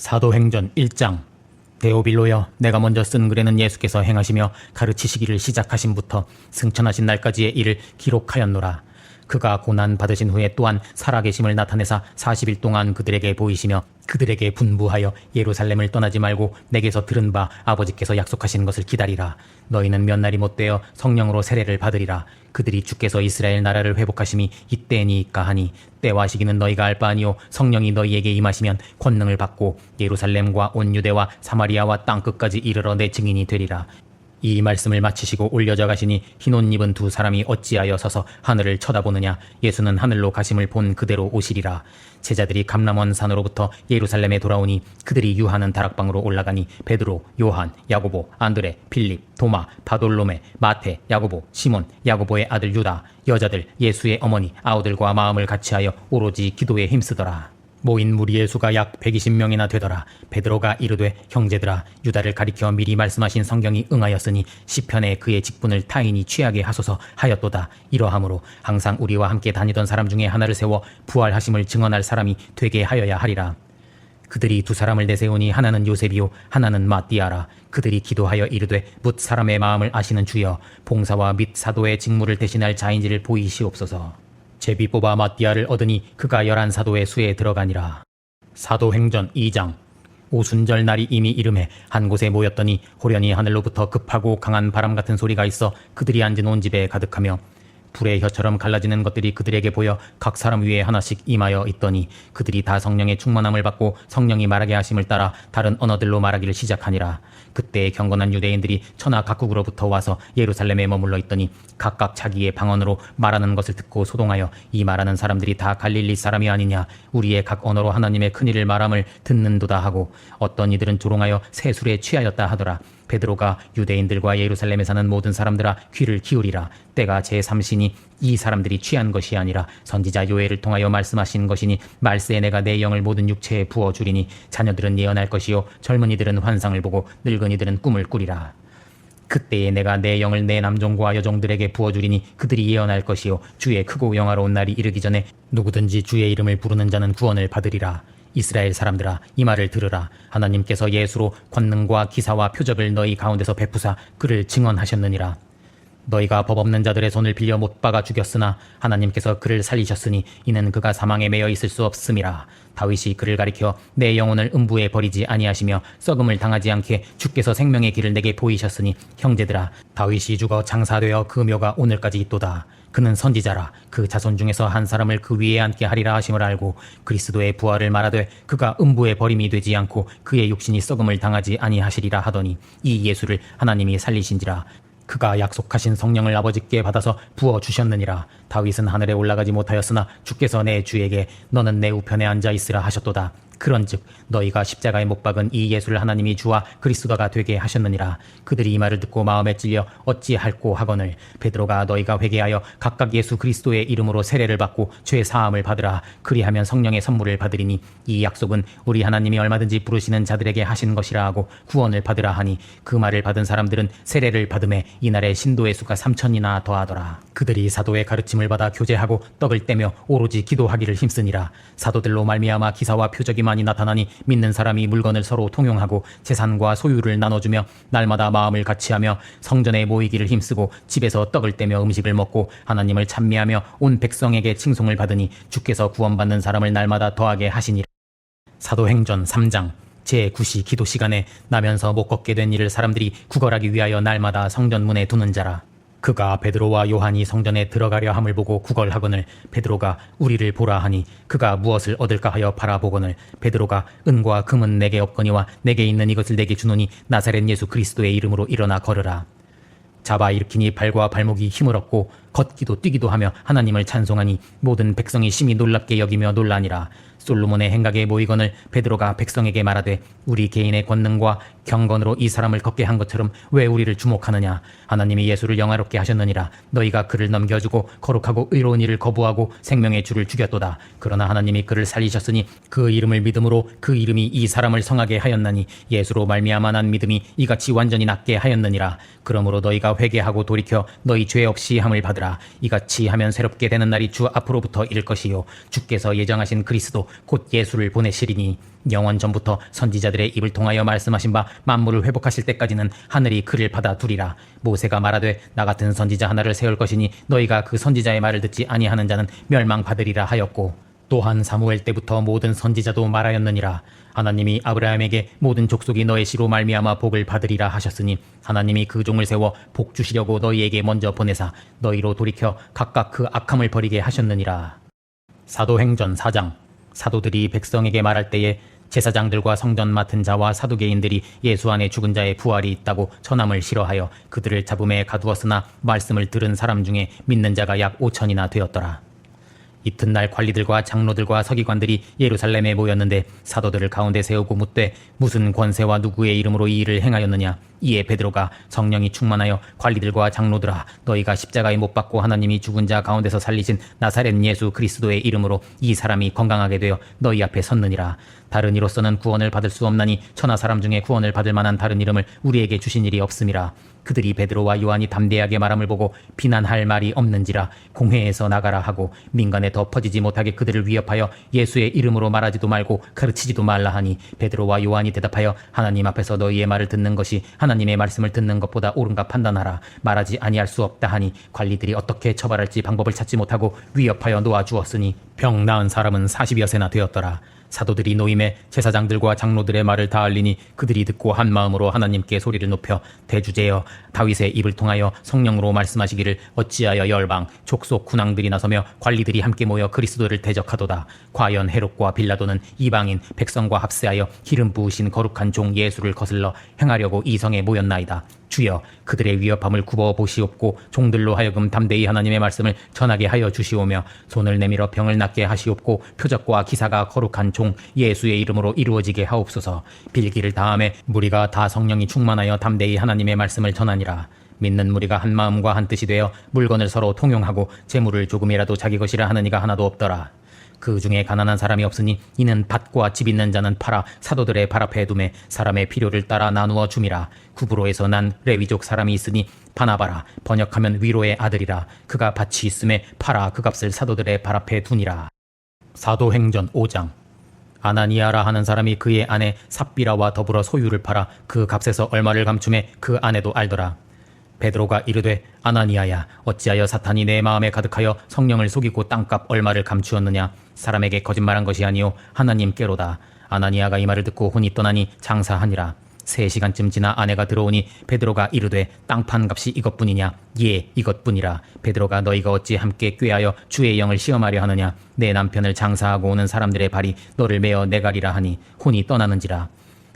사도행전 1장. 데오빌로여, 내가 먼저 쓴 글에는 예수께서 행하시며 가르치시기를 시작하심부터 승천하신 날까지의 일을 기록하였노라. 그가 고난 받으신 후에 또한 살아계심을 나타내사 40일 동안 그들에게 보이시며 그들에게 분부하여 예루살렘을 떠나지 말고 내게서 들은 바 아버지께서 약속하신 것을 기다리라. 너희는 몇 날이 못되어 성령으로 세례를 받으리라. 그들이 주께서 이스라엘 나라를 회복하심이 이때니까 하니 때와 시기는 너희가 알 바 아니요 성령이 너희에게 임하시면 권능을 받고 예루살렘과 온 유대와 사마리아와 땅끝까지 이르러 내 증인이 되리라. 이 말씀을 마치시고 올려져 가시니 흰 옷 입은 두 사람이 어찌하여 서서 하늘을 쳐다보느냐. 예수는 하늘로 가심을 본 그대로 오시리라. 제자들이 감람원 산으로부터 예루살렘에 돌아오니 그들이 유하는 다락방으로 올라가니 베드로, 요한, 야고보, 안드레, 필립, 도마, 바돌로메, 마테, 야고보, 시몬, 야고보의 아들 유다, 여자들, 예수의 어머니, 아우들과 마음을 같이하여 오로지 기도에 힘쓰더라. 모인 무리의 수가 약 120명이나 되더라. 베드로가 이르되, 형제들아, 유다를 가리켜 미리 말씀하신 성경이 응하였으니 시편에 그의 직분을 타인이 취하게 하소서 하였도다. 이러하므로 항상 우리와 함께 다니던 사람 중에 하나를 세워 부활하심을 증언할 사람이 되게 하여야 하리라. 그들이 두 사람을 내세우니 하나는 요셉이요 하나는 마띠아라. 그들이 기도하여 이르되, 뭇 사람의 마음을 아시는 주여, 봉사와 및 사도의 직무를 대신할 자인지를 보이시옵소서. 제비 뽑아 마띠아를 얻으니 그가 11사도의 수에 들어가니라. 사도행전 2장. 오순절 날이 이미 이름에 한 곳에 모였더니 호련히 하늘로부터 급하고 강한 바람 같은 소리가 있어 그들이 앉은 온 집에 가득하며 불의 혀처럼 갈라지는 것들이 그들에게 보여 각 사람 위에 하나씩 임하여 있더니 그들이 다 성령의 충만함을 받고 성령이 말하게 하심을 따라 다른 언어들로 말하기를 시작하니라. 그때 경건한 유대인들이 천하 각국으로부터 와서 예루살렘에 머물러 있더니 각각 자기의 방언으로 말하는 것을 듣고 소동하여, 이 말하는 사람들이 다 갈릴리 사람이 아니냐. 우리의 각 언어로 하나님의 큰일을 말함을 듣는도다 하고, 어떤 이들은 조롱하여 새 술에 취하였다 하더라. 베드로가 유대인들과 예루살렘에 사는 모든 사람들아, 귀를 기울이라. 때가 제3시니 이 사람들이 취한 것이 아니라 선지자 요엘을 통하여 말씀하신 것이니, 말세에 내가 내 영을 모든 육체에 부어주리니 자녀들은 예언할 것이요 젊은이들은 환상을 보고 늙은이들은 꿈을 꾸리라. 그때에 내가 내 영을 내 남종과 여종들에게 부어주리니 그들이 예언할 것이요 주의 크고 영화로운 날이 이르기 전에 누구든지 주의 이름을 부르는 자는 구원을 받으리라. 이스라엘 사람들아, 이 말을 들으라. 하나님께서 예수로 권능과 기사와 표적을 너희 가운데서 베푸사 그를 증언하셨느니라. 너희가 법 없는 자들의 손을 빌려 못 박아 죽였으나 하나님께서 그를 살리셨으니 이는 그가 사망에 매여 있을 수 없음이라. 다윗이 그를 가리켜 내 영혼을 음부에 버리지 아니하시며 썩음을 당하지 않게 주께서 생명의 길을 내게 보이셨으니, 형제들아, 다윗이 죽어 장사되어 그 묘가 오늘까지 있도다. 그는 선지자라. 그 자손 중에서 한 사람을 그 위에 앉게 하리라 하심을 알고 그리스도의 부활을 말하되 그가 음부에 버림이 되지 않고 그의 육신이 썩음을 당하지 아니하시리라 하더니, 이 예수를 하나님이 살리신지라. 그가 약속하신 성령을 아버지께 받아서 부어주셨느니라. 다윗은 하늘에 올라가지 못하였으나 주께서 내 주에게 너는 내 우편에 앉아 있으라 하셨도다. 그런즉 너희가 십자가에 못 박은 이 예수를 하나님이 주와 그리스도가 되게 하셨느니라. 그들이 이 말을 듣고 마음에 찔려 어찌할꼬 하거늘 베드로가 너희가 회개하여 각각 예수 그리스도의 이름으로 세례를 받고 죄 사함을 받으라. 그리하면 성령의 선물을 받으리니 이 약속은 우리 하나님이 얼마든지 부르시는 자들에게 하신 것이라 하고 구원을 받으라 하니, 그 말을 받은 사람들은 세례를 받음에 이날에 신도의 수가 3,000이나 더하더라. 그들이 사도의 가르침을 받아 교제하고 떡을 떼며 오로지 기도하기를 힘쓰니라. 사도들로 말미암아 기사와 표적이 많이 나타나니 믿는 사람이 물건을 서로 통용하고 재산과 소유를 나눠주며 날마다 마음을 같이하며 성전에 모이기를 힘쓰고 집에서 떡을 떼며 음식을 먹고 하나님을 찬미하며 온 백성에게 칭송을 받으니 주께서 구원받는 사람을 날마다 더하게 하시니라. 사도행전 3장. 제9시 기도 시간에 나면서 못 걷게 된 이를 사람들이 구걸하기 위하여 날마다 성전 문에 두는 자라. 그가 베드로와 요한이 성전에 들어가려 함을 보고 구걸하거늘 베드로가 우리를 보라 하니 그가 무엇을 얻을까 하여 바라보거늘 베드로가 은과 금은 내게 없거니와 내게 있는 이것을 내게 주노니 나사렛 예수 그리스도의 이름으로 일어나 걸으라. 잡아 일으키니 발과 발목이 힘을 얻고 걷기도 뛰기도 하며 하나님을 찬송하니 모든 백성이 심히 놀랍게 여기며 놀라니라. 솔로몬의 행각에 모이거늘 베드로가 백성에게 말하되, 우리 개인의 권능과 경건으로 이 사람을 걷게 한 것처럼 왜 우리를 주목하느냐. 하나님이 예수를 영화롭게 하셨느니라. 너희가 그를 넘겨주고 거룩하고 의로운 일을 거부하고 생명의 주를 죽였도다. 그러나 하나님이 그를 살리셨으니 그 이름을 믿음으로 그 이름이 이 사람을 성하게 하였나니 예수로 말미암아 난 믿음이 이같이 완전히 낫게 하였느니라. 그러므로 너희가 회개하고 돌이켜 너희 죄 없이 함을 받으라. 아들아, 이같이 하면 새롭게 되는 날이 주 앞으로부터 일 것이요 주께서 예정하신 그리스도 곧 예수를 보내시리니 영원 전부터 선지자들의 입을 통하여 말씀하신 바 만물을 회복하실 때까지는 하늘이 그를 받아두리라. 모세가 말하되 나 같은 선지자 하나를 세울 것이니 너희가 그 선지자의 말을 듣지 아니하는 자는 멸망받으리라 하였고, 또한 사무엘 때부터 모든 선지자도 말하였느니라. 하나님이 아브라함에게 모든 족속이 너의 씨로 말미암아 복을 받으리라 하셨으니 하나님이 그 종을 세워 복 주시려고 너희에게 먼저 보내사 너희로 돌이켜 각각 그 악함을 버리게 하셨느니라. 사도행전 4장. 사도들이 백성에게 말할 때에 제사장들과 성전 맡은 자와 사두개인들이 예수 안에 죽은 자의 부활이 있다고 전함을 싫어하여 그들을 잡음에 가두었으나 말씀을 들은 사람 중에 믿는 자가 약 5천이나 되었더라. 이튿날 관리들과 장로들과 서기관들이 예루살렘에 모였는데 사도들을 가운데 세우고 묻되 무슨 권세와 누구의 이름으로 이 일을 행하였느냐. 이에 베드로가 성령이 충만하여 관리들과 장로들아, 너희가 십자가에 못 박고 하나님이 죽은 자 가운데서 살리신 나사렛 예수 그리스도의 이름으로 이 사람이 건강하게 되어 너희 앞에 섰느니라. 다른 이로서는 구원을 받을 수 없나니 천하 사람 중에 구원을 받을 만한 다른 이름을 우리에게 주신 일이 없음이라. 그들이 베드로와 요한이 담대하게 말함을 보고 비난할 말이 없는지라 공회에서 나가라 하고 민간에 더 퍼지지 못하게 그들을 위협하여 예수의 이름으로 말하지도 말고 가르치지도 말라 하니, 베드로와 요한이 대답하여 하나님 앞에서 너희의 말을 듣는 것이 하나님의 말씀을 듣는 것보다 옳은가 판단하라. 말하지 아니할 수 없다 하니 관리들이 어떻게 처벌할지 방법을 찾지 못하고 위협하여 놓아주었으니 병 나은 사람은 40여세나 되었더라. 사도들이 노임에 제사장들과 장로들의 말을 다 알리니 그들이 듣고 한 마음으로 하나님께 소리를 높여 대주제여 다윗의 입을 통하여 성령으로 말씀하시기를 어찌하여 열방 족속 군왕들이 나서며 관리들이 함께 모여 그리스도를 대적하도다. 과연 헤롯과 빌라도는 이방인 백성과 합세하여 기름 부으신 거룩한 종 예수를 거슬러 행하려고 이 성에 모였나이다. 주여, 그들의 위협함을 굽어 보시옵고 종들로 하여금 담대히 하나님의 말씀을 전하게 하여 주시오며 손을 내밀어 병을 낫게 하시옵고 표적과 기사가 거룩한 종 예수의 이름으로 이루어지게 하옵소서. 빌기를 다함에 무리가 다 성령이 충만하여 담대히 하나님의 말씀을 전하니라. 믿는 무리가 한 마음과 한 뜻이 되어 물건을 서로 통용하고 재물을 조금이라도 자기 것이라 하는 이가 하나도 없더라. 그 중에 가난한 사람이 없으니 이는 밭과 집 있는 자는 팔아 사도들의 발 앞에 두매 사람의 필요를 따라 나누어 줌이라. 구브로에서 난 레위족 사람이 있으니 바나바라, 번역하면 위로의 아들이라. 그가 밭이 있음에 팔아 그 값을 사도들의 발 앞에 두니라. 사도행전 5장. 아나니아라 하는 사람이 그의 아내 삽비라와 더불어 소유를 팔아 그 값에서 얼마를 감춤해 그 아내도 알더라. 베드로가 이르되 아나니아야, 어찌하여 사탄이 내 마음에 가득하여 성령을 속이고 땅값 얼마를 감추었느냐. 사람에게 거짓말한 것이 아니요 하나님께로다. 아나니아가 이 말을 듣고 혼이 떠나니 장사하니라. 3시간쯤 지나 아내가 들어오니 베드로가 이르되 땅판 값이 이것뿐이냐. 예, 이것뿐이라. 베드로가 너희가 어찌 함께 꾀하여 주의 영을 시험하려 하느냐. 내 남편을 장사하고 오는 사람들의 발이 너를 메어 내가리라 하니 혼이 떠나는지라.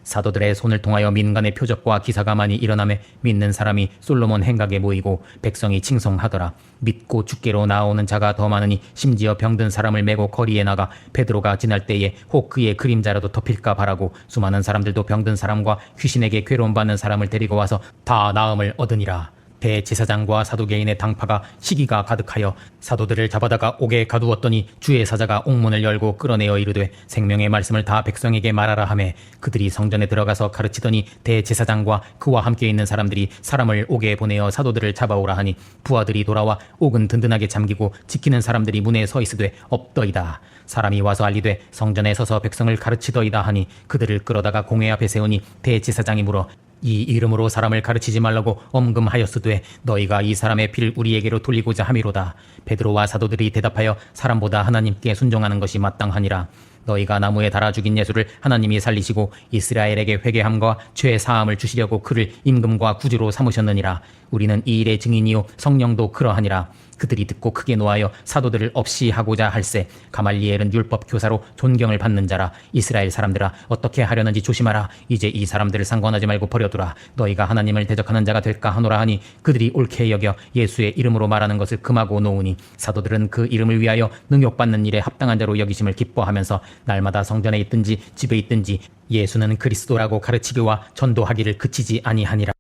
사도들의 손을 통하여 민간의 표적과 기사가 많이 일어나매 믿는 사람이 솔로몬 행각에 모이고 백성이 칭송하더라. 믿고 주께로 나오는 자가 더 많으니 심지어 병든 사람을 메고 거리에 나가 베드로가 지날 때에 혹 그의 그림자라도 덮일까 바라고 수많은 사람들도 병든 사람과 귀신에게 괴로움받는 사람을 데리고 와서 다 나음을 얻으니라. 대제사장과 사두개인의 당파가 시기가 가득하여 사도들을 잡아다가 옥에 가두었더니 주의 사자가 옥문을 열고 끌어내어 이르되 생명의 말씀을 다 백성에게 말하라 하매 그들이 성전에 들어가서 가르치더니 대제사장과 그와 함께 있는 사람들이 사람을 옥에 보내어 사도들을 잡아오라 하니 부하들이 돌아와 옥은 든든하게 잠기고 지키는 사람들이 문에 서 있으되 없더이다. 사람이 와서 알리되 성전에 서서 백성을 가르치더이다 하니 그들을 끌어다가 공회 앞에 세우니 대제사장이 물어 이 이름으로 사람을 가르치지 말라고 엄금하였으되 너희가 이 사람의 피를 우리에게로 돌리고자 함이로다. 베드로와 사도들이 대답하여 사람보다 하나님께 순종하는 것이 마땅하니라. 너희가 나무에 달아 죽인 예수를 하나님이 살리시고 이스라엘에게 회개함과 죄 사함을 주시려고 그를 임금과 구주로 삼으셨느니라. 우리는 이 일의 증인이요 성령도 그러하니라. 그들이 듣고 크게 노하여 사도들을 없이 하고자 할세. 가말리엘은 율법 교사로 존경을 받는 자라. 이스라엘 사람들아, 어떻게 하려는지 조심하라. 이제 이 사람들을 상관하지 말고 버려두라. 너희가 하나님을 대적하는 자가 될까 하노라 하니 그들이 옳게 여겨 예수의 이름으로 말하는 것을 금하고 놓으니 사도들은 그 이름을 위하여 능욕받는 일에 합당한 자로 여기심을 기뻐하면서 날마다 성전에 있든지 집에 있든지 예수는 그리스도라고 가르치기와 전도하기를 그치지 아니하니라.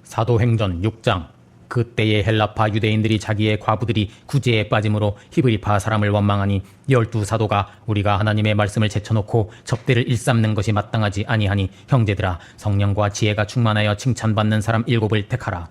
사도행전 6장. 그때의 헬라파 유대인들이 자기의 과부들이 구제에 빠짐으로 히브리파 사람을 원망하니 12사도가 우리가 하나님의 말씀을 제쳐놓고 접대를 일삼는 것이 마땅하지 아니하니 형제들아, 성령과 지혜가 충만하여 칭찬받는 사람 7을 택하라.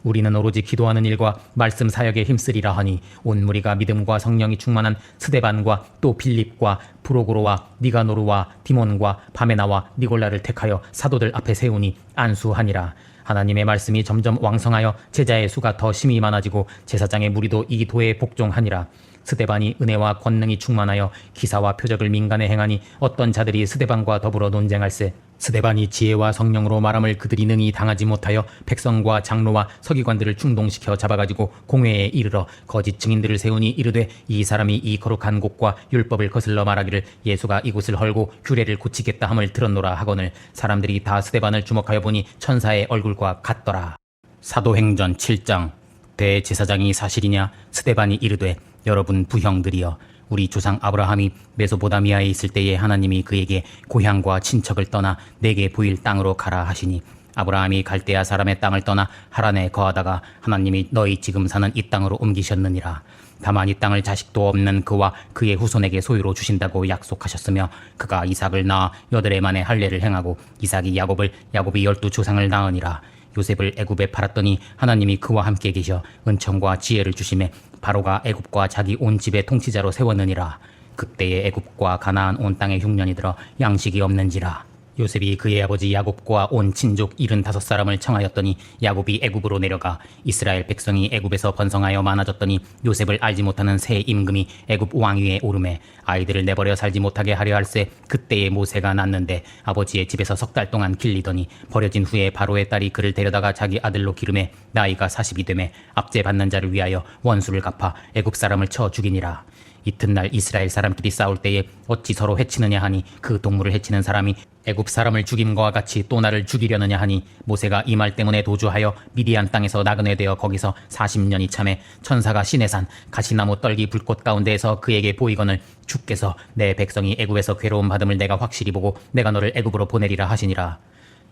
우리는 오로지 기도하는 일과 말씀 사역에 힘쓰리라 하니 온 무리가 믿음과 성령이 충만한 스데반과 또 빌립과 프로고로와 니가노르와 디몬과 바메나와 니골라를 택하여 사도들 앞에 세우니 안수하니라. 하나님의 말씀이 점점 왕성하여 제자의 수가 더 심히 많아지고 제사장의 무리도 이 도에 복종하니라. 스데반이 은혜와 권능이 충만하여 기사와 표적을 민간에 행하니 어떤 자들이 스데반과 더불어 논쟁할세. 스데반이 지혜와 성령으로 말함을 그들이 능히 당하지 못하여 백성과 장로와 서기관들을 충동시켜 잡아가지고 공회에 이르러 거짓 증인들을 세우니 이르되 이 사람이 이 거룩한 곳과 율법을 거슬러 말하기를 예수가 이곳을 헐고 규례를 고치겠다 함을 들었노라 하거늘 사람들이 다 스데반을 주목하여 보니 천사의 얼굴과 같더라. 사도행전 7장. 대제사장이 사실이냐? 스데반이 이르되 여러분 부형들이여 우리 조상 아브라함이 메소포다미아에 있을 때에 하나님이 그에게 고향과 친척을 떠나 내게 보일 땅으로 가라 하시니 아브라함이 갈대아 사람의 땅을 떠나 하란에 거하다가 하나님이 너희 지금 사는 이 땅으로 옮기셨느니라. 다만 이 땅을 자식도 없는 그와 그의 후손에게 소유로 주신다고 약속하셨으며 그가 이삭을 낳아 8해 만에 할례를 행하고 이삭이 야곱을 야곱이 12조상을 낳으니라. 요셉을 애굽에 팔았더니 하나님이 그와 함께 계셔 은총과 지혜를 주심에 바로가 애굽과 자기 온 집의 통치자로 세웠느니라. 그때에 애굽과 가나안 온 땅에 흉년이 들어 양식이 없는지라. 요셉이 그의 아버지 야곱과 온 친족 75사람을 청하였더니 야곱이 애굽으로 내려가 이스라엘 백성이 애굽에서 번성하여 많아졌더니 요셉을 알지 못하는 새 임금이 애굽 왕위에 오르매 아이들을 내버려 살지 못하게 하려 할세. 그때에 모세가 낳는데 아버지의 집에서 3달 동안 길리더니 버려진 후에 바로의 딸이 그를 데려다가 자기 아들로 기르매 나이가 40이 되매 압제 받는 자를 위하여 원수를 갚아 애굽 사람을 쳐 죽이니라. 이튿날 이스라엘 사람끼리 싸울 때에 어찌 서로 해치느냐 하니 그 동물을 해치는 사람이 애굽 사람을 죽임과 같이 또 나를 죽이려느냐 하니 모세가 이 말 때문에 도주하여 미디안 땅에서 나그네 되어 거기서 40년이 참에 천사가 시내산 가시나무 떨기 불꽃 가운데에서 그에게 보이거늘 주께서 내 백성이 애굽에서 괴로움 받음을 내가 확실히 보고 내가 너를 애굽으로 보내리라 하시니라.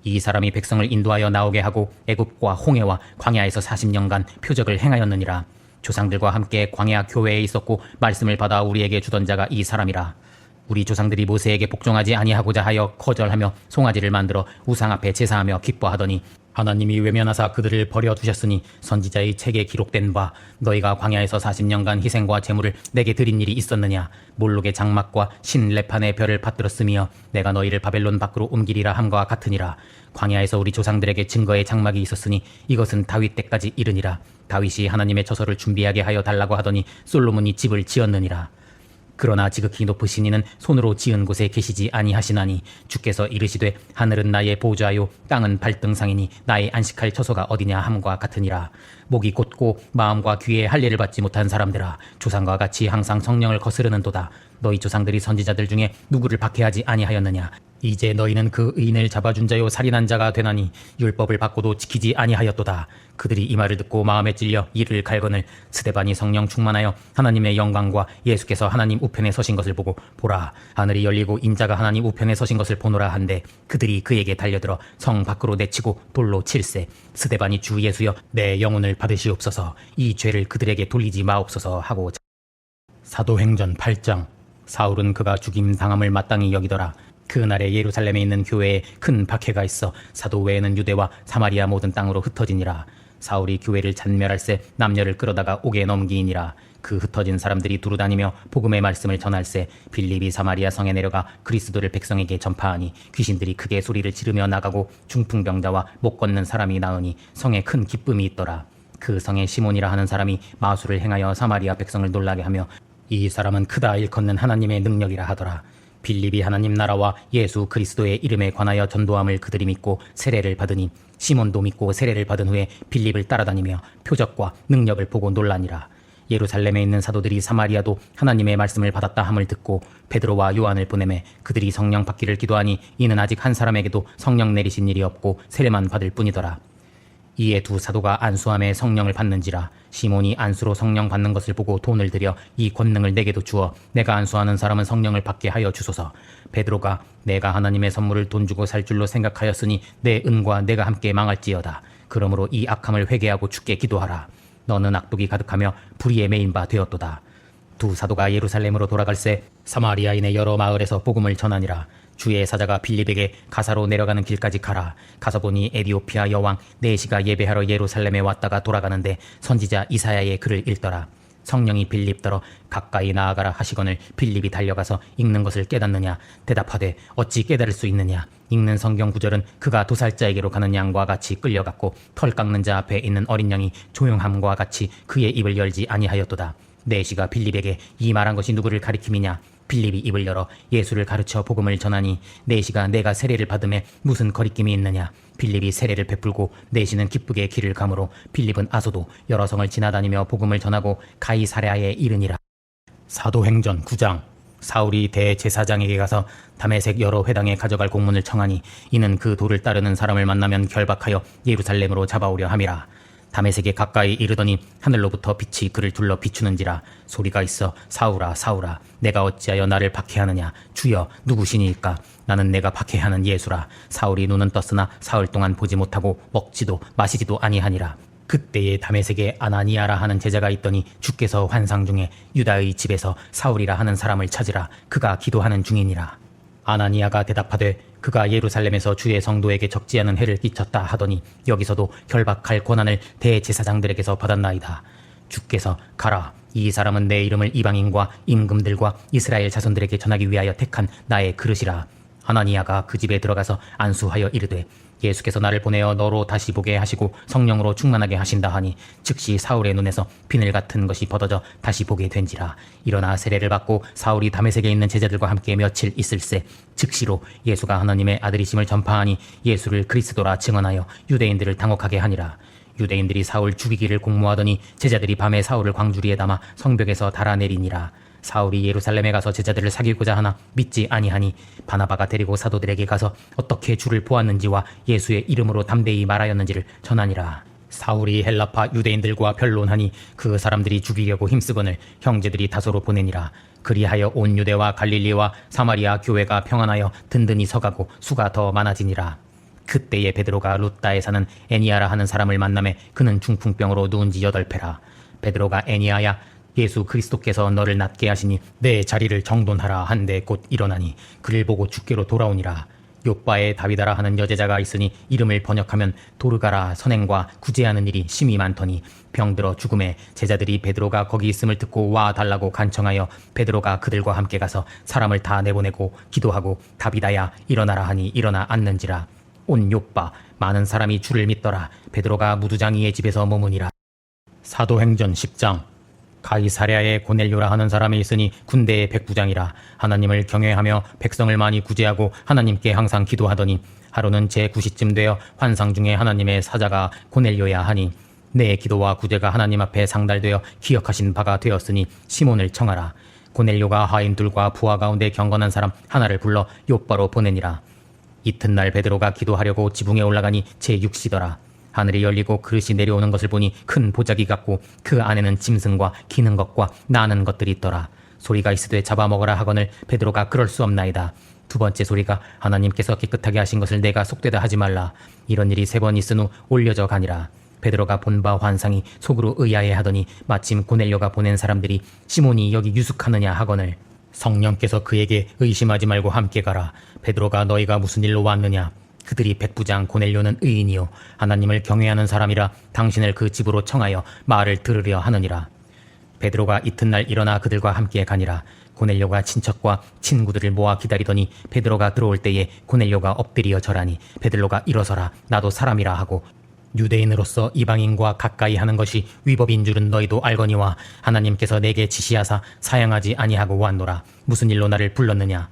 이 사람이 백성을 인도하여 나오게 하고 애굽과 홍해와 광야에서 40년간 표적을 행하였느니라. 조상들과 함께 광야 교회에 있었고 말씀을 받아 우리에게 주던 자가 이 사람이라. 우리 조상들이 모세에게 복종하지 아니하고자 하여 거절하며 송아지를 만들어 우상 앞에 제사하며 기뻐하더니 하나님이 외면하사 그들을 버려두셨으니 선지자의 책에 기록된 바 너희가 광야에서 40년간 희생과 제물을 내게 드린 일이 있었느냐. 몰록의 장막과 신 레판의 별을 받들었으며 내가 너희를 바벨론 밖으로 옮기리라 함과 같으니라. 광야에서 우리 조상들에게 증거의 장막이 있었으니 이것은 다윗 때까지 이르니라. 다윗이 하나님의 처소를 준비하게 하여 달라고 하더니 솔로몬이 집을 지었느니라. 그러나 지극히 높으신 이는 손으로 지은 곳에 계시지 아니하시나니 주께서 이르시되 하늘은 나의 보좌요 땅은 발등상이니 나의 안식할 처소가 어디냐 함과 같으니라. 목이 곧고 마음과 귀에 할례를 받지 못한 사람들아 조상과 같이 항상 성령을 거스르는도다. 너희 조상들이 선지자들 중에 누구를 박해하지 아니하였느냐. 이제 너희는 그 의인을 잡아준 자요 살인한 자가 되나니 율법을 받고도 지키지 아니하였도다. 그들이 이 말을 듣고 마음에 찔려 이를 갈거늘 스데반이 성령 충만하여 하나님의 영광과 예수께서 하나님 우편에 서신 것을 보고 보라 하늘이 열리고 인자가 하나님 우편에 서신 것을 보노라 한데 그들이 그에게 달려들어 성 밖으로 내치고 돌로 칠세. 스데반이 주 예수여 내 영혼을 받으시옵소서. 이 죄를 그들에게 돌리지 마옵소서 하고. 사도행전 8장. 사울은 그가 죽임 당함을 마땅히 여기더라. 그날에 예루살렘에 있는 교회에 큰 박해가 있어 사도 외에는 유대와 사마리아 모든 땅으로 흩어지니라. 사울이 교회를 잔멸할세 남녀를 끌어다가 옥에 넘기니라. 그 흩어진 사람들이 두루다니며 복음의 말씀을 전할세 빌립이 사마리아 성에 내려가 그리스도를 백성에게 전파하니 귀신들이 크게 소리를 지르며 나가고 중풍병자와 못 걷는 사람이 나으니 성에 큰 기쁨이 있더라. 그 성에 시몬이라 하는 사람이 마술을 행하여 사마리아 백성을 놀라게 하며 이 사람은 크다 일컫는 하나님의 능력이라 하더라. 빌립이 하나님 나라와 예수 그리스도의 이름에 관하여 전도함을 그들이 믿고 세례를 받으니 시몬도 믿고 세례를 받은 후에 빌립을 따라다니며 표적과 능력을 보고 놀라니라. 예루살렘에 있는 사도들이 사마리아도 하나님의 말씀을 받았다 함을 듣고 베드로와 요한을 보내매 그들이 성령 받기를 기도하니 이는 아직 한 사람에게도 성령 내리신 일이 없고 세례만 받을 뿐이더라. 이에 두 사도가 안수함에 성령을 받는지라. 시몬이 안수로 성령 받는 것을 보고 돈을 들여 이 권능을 내게도 주어 내가 안수하는 사람은 성령을 받게 하여 주소서. 베드로가 내가 하나님의 선물을 돈 주고 살 줄로 생각하였으니 내 은과 내가 함께 망할지어다. 그러므로 이 악함을 회개하고 주께 기도하라. 너는 악독이 가득하며 불의에 매인 바 되었도다. 두 사도가 예루살렘으로 돌아갈새 사마리아인의 여러 마을에서 복음을 전하니라. 주의 사자가 빌립에게 가사로 내려가는 길까지 가라. 가서 보니 에디오피아 여왕 네시가 예배하러 예루살렘에 왔다가 돌아가는데 선지자 이사야의 글을 읽더라. 성령이 빌립더러 가까이 나아가라 하시거늘 빌립이 달려가서 읽는 것을 깨닫느냐. 대답하되 어찌 깨달을 수 있느냐. 읽는 성경 구절은 그가 도살자에게로 가는 양과 같이 끌려갔고 털 깎는 자 앞에 있는 어린 양이 조용함과 같이 그의 입을 열지 아니하였도다. 네시가 빌립에게 이 말한 것이 누구를 가리킴이냐. 빌립이 입을 열어 예수를 가르쳐 복음을 전하니 네시가 내가 세례를 받음에 무슨 거리낌이 있느냐. 빌립이 세례를 베풀고 네시는 기쁘게 길을 가므로 빌립은 아소도 여러 성을 지나다니며 복음을 전하고 가이사랴에 이르니라. 사도행전 9장. 사울이 대제사장에게 가서 다메섹 여러 회당에 가져갈 공문을 청하니 이는 그 도를 따르는 사람을 만나면 결박하여 예루살렘으로 잡아오려 함이라. 다메섹에 가까이 이르더니 하늘로부터 빛이 그를 둘러 비추는지라. 소리가 있어 사울아 사울아 내가 어찌하여 나를 박해하느냐. 주여 누구시니이까. 나는 내가 박해하는 예수라. 사울이 눈은 떴으나 사흘 동안 보지 못하고 먹지도 마시지도 아니하니라. 그때에 다메섹에 아나니아라 하는 제자가 있더니 주께서 환상 중에 유다의 집에서 사울이라 하는 사람을 찾으라. 그가 기도하는 중이니라. 아나니아가 대답하되 그가 예루살렘에서 주의 성도에게 적지 않은 해를 끼쳤다 하더니 여기서도 결박할 권한을 대제사장들에게서 받았나이다. 주께서 가라. 이 사람은 내 이름을 이방인과 임금들과 이스라엘 자손들에게 전하기 위하여 택한 나의 그릇이라. 아나니아가 그 집에 들어가서 안수하여 이르되 예수께서 나를 보내어 너로 다시 보게 하시고 성령으로 충만하게 하신다 하니 즉시 사울의 눈에서 비늘 같은 것이 벗어져 다시 보게 된지라. 일어나 세례를 받고 사울이 다메섹에 있는 제자들과 함께 며칠 있을새 즉시로 예수가 하나님의 아들이심을 전파하니 예수를 그리스도라 증언하여 유대인들을 당혹하게 하니라. 유대인들이 사울 죽이기를 공모하더니 제자들이 밤에 사울을 광주리에 담아 성벽에서 달아내리니라. 사울이 예루살렘에 가서 제자들을 사귀고자 하나 믿지 아니하니 바나바가 데리고 사도들에게 가서 어떻게 주를 보았는지와 예수의 이름으로 담대히 말하였는지를 전하니라. 사울이 헬라파 유대인들과 변론하니 그 사람들이 죽이려고 힘쓰거늘 형제들이 다소로 보내니라. 그리하여 온 유대와 갈릴리와 사마리아 교회가 평안하여 든든히 서가고 수가 더 많아지니라. 그때에 베드로가 룻다에 사는 애니아라 하는 사람을 만나매 그는 중풍병으로 누운 지 8패라. 베드로가 애니아야 예수 그리스도께서 너를 낫게 하시니 내 자리를 정돈하라 한데 곧 일어나니 그를 보고 주께로 돌아오니라. 요바에 다비다라 하는 여제자가 있으니 이름을 번역하면 도르가라 선행과 구제하는 일이 심히 많더니 병들어 죽음에 제자들이 베드로가 거기 있음을 듣고 와 달라고 간청하여 베드로가 그들과 함께 가서 사람을 다 내보내고 기도하고 다비다야 일어나라 하니 일어나 앉는지라. 온 요바 많은 사람이 주를 믿더라. 베드로가 무두장이의 집에서 머무니라. 사도행전 10장. 가이사랴에 고넬료라 하는 사람이 있으니 군대의 백부장이라. 하나님을 경외하며 백성을 많이 구제하고 하나님께 항상 기도하더니 하루는 제9시쯤 되어 환상 중에 하나님의 사자가 고넬료야 하니 내 기도와 구제가 하나님 앞에 상달되어 기억하신 바가 되었으니 시몬을 청하라. 고넬료가 하인들과 부하 가운데 경건한 사람 하나를 불러 요바로 보내니라. 이튿날 베드로가 기도하려고 지붕에 올라가니 제6시더라. 하늘이 열리고 그릇이 내려오는 것을 보니 큰 보자기 같고 그 안에는 짐승과 기는 것과 나는 것들이 있더라. 소리가 있으되 잡아먹으라 하거늘 베드로가 그럴 수 없나이다. 두 번째 소리가 하나님께서 깨끗하게 하신 것을 내가 속되다 하지 말라. 이런 일이 3번 있은 후 올려져 가니라. 베드로가 본 바 환상이 속으로 의아해하더니 마침 고넬료가 보낸 사람들이 시몬이 여기 유숙하느냐 하거늘 성령께서 그에게 의심하지 말고 함께 가라. 베드로가 너희가 무슨 일로 왔느냐. 그들이 백부장 고넬료는 의인이요 하나님을 경외하는 사람이라 당신을 그 집으로 청하여 말을 들으려 하느니라. 베드로가 이튿날 일어나 그들과 함께 가니라. 고넬료가 친척과 친구들을 모아 기다리더니 베드로가 들어올 때에 고넬료가 엎드려 절하니 베드로가 일어서라 나도 사람이라 하고 유대인으로서 이방인과 가까이 하는 것이 위법인 줄은 너희도 알거니와 하나님께서 내게 지시하사 사양하지 아니하고 왔노라. 무슨 일로 나를 불렀느냐.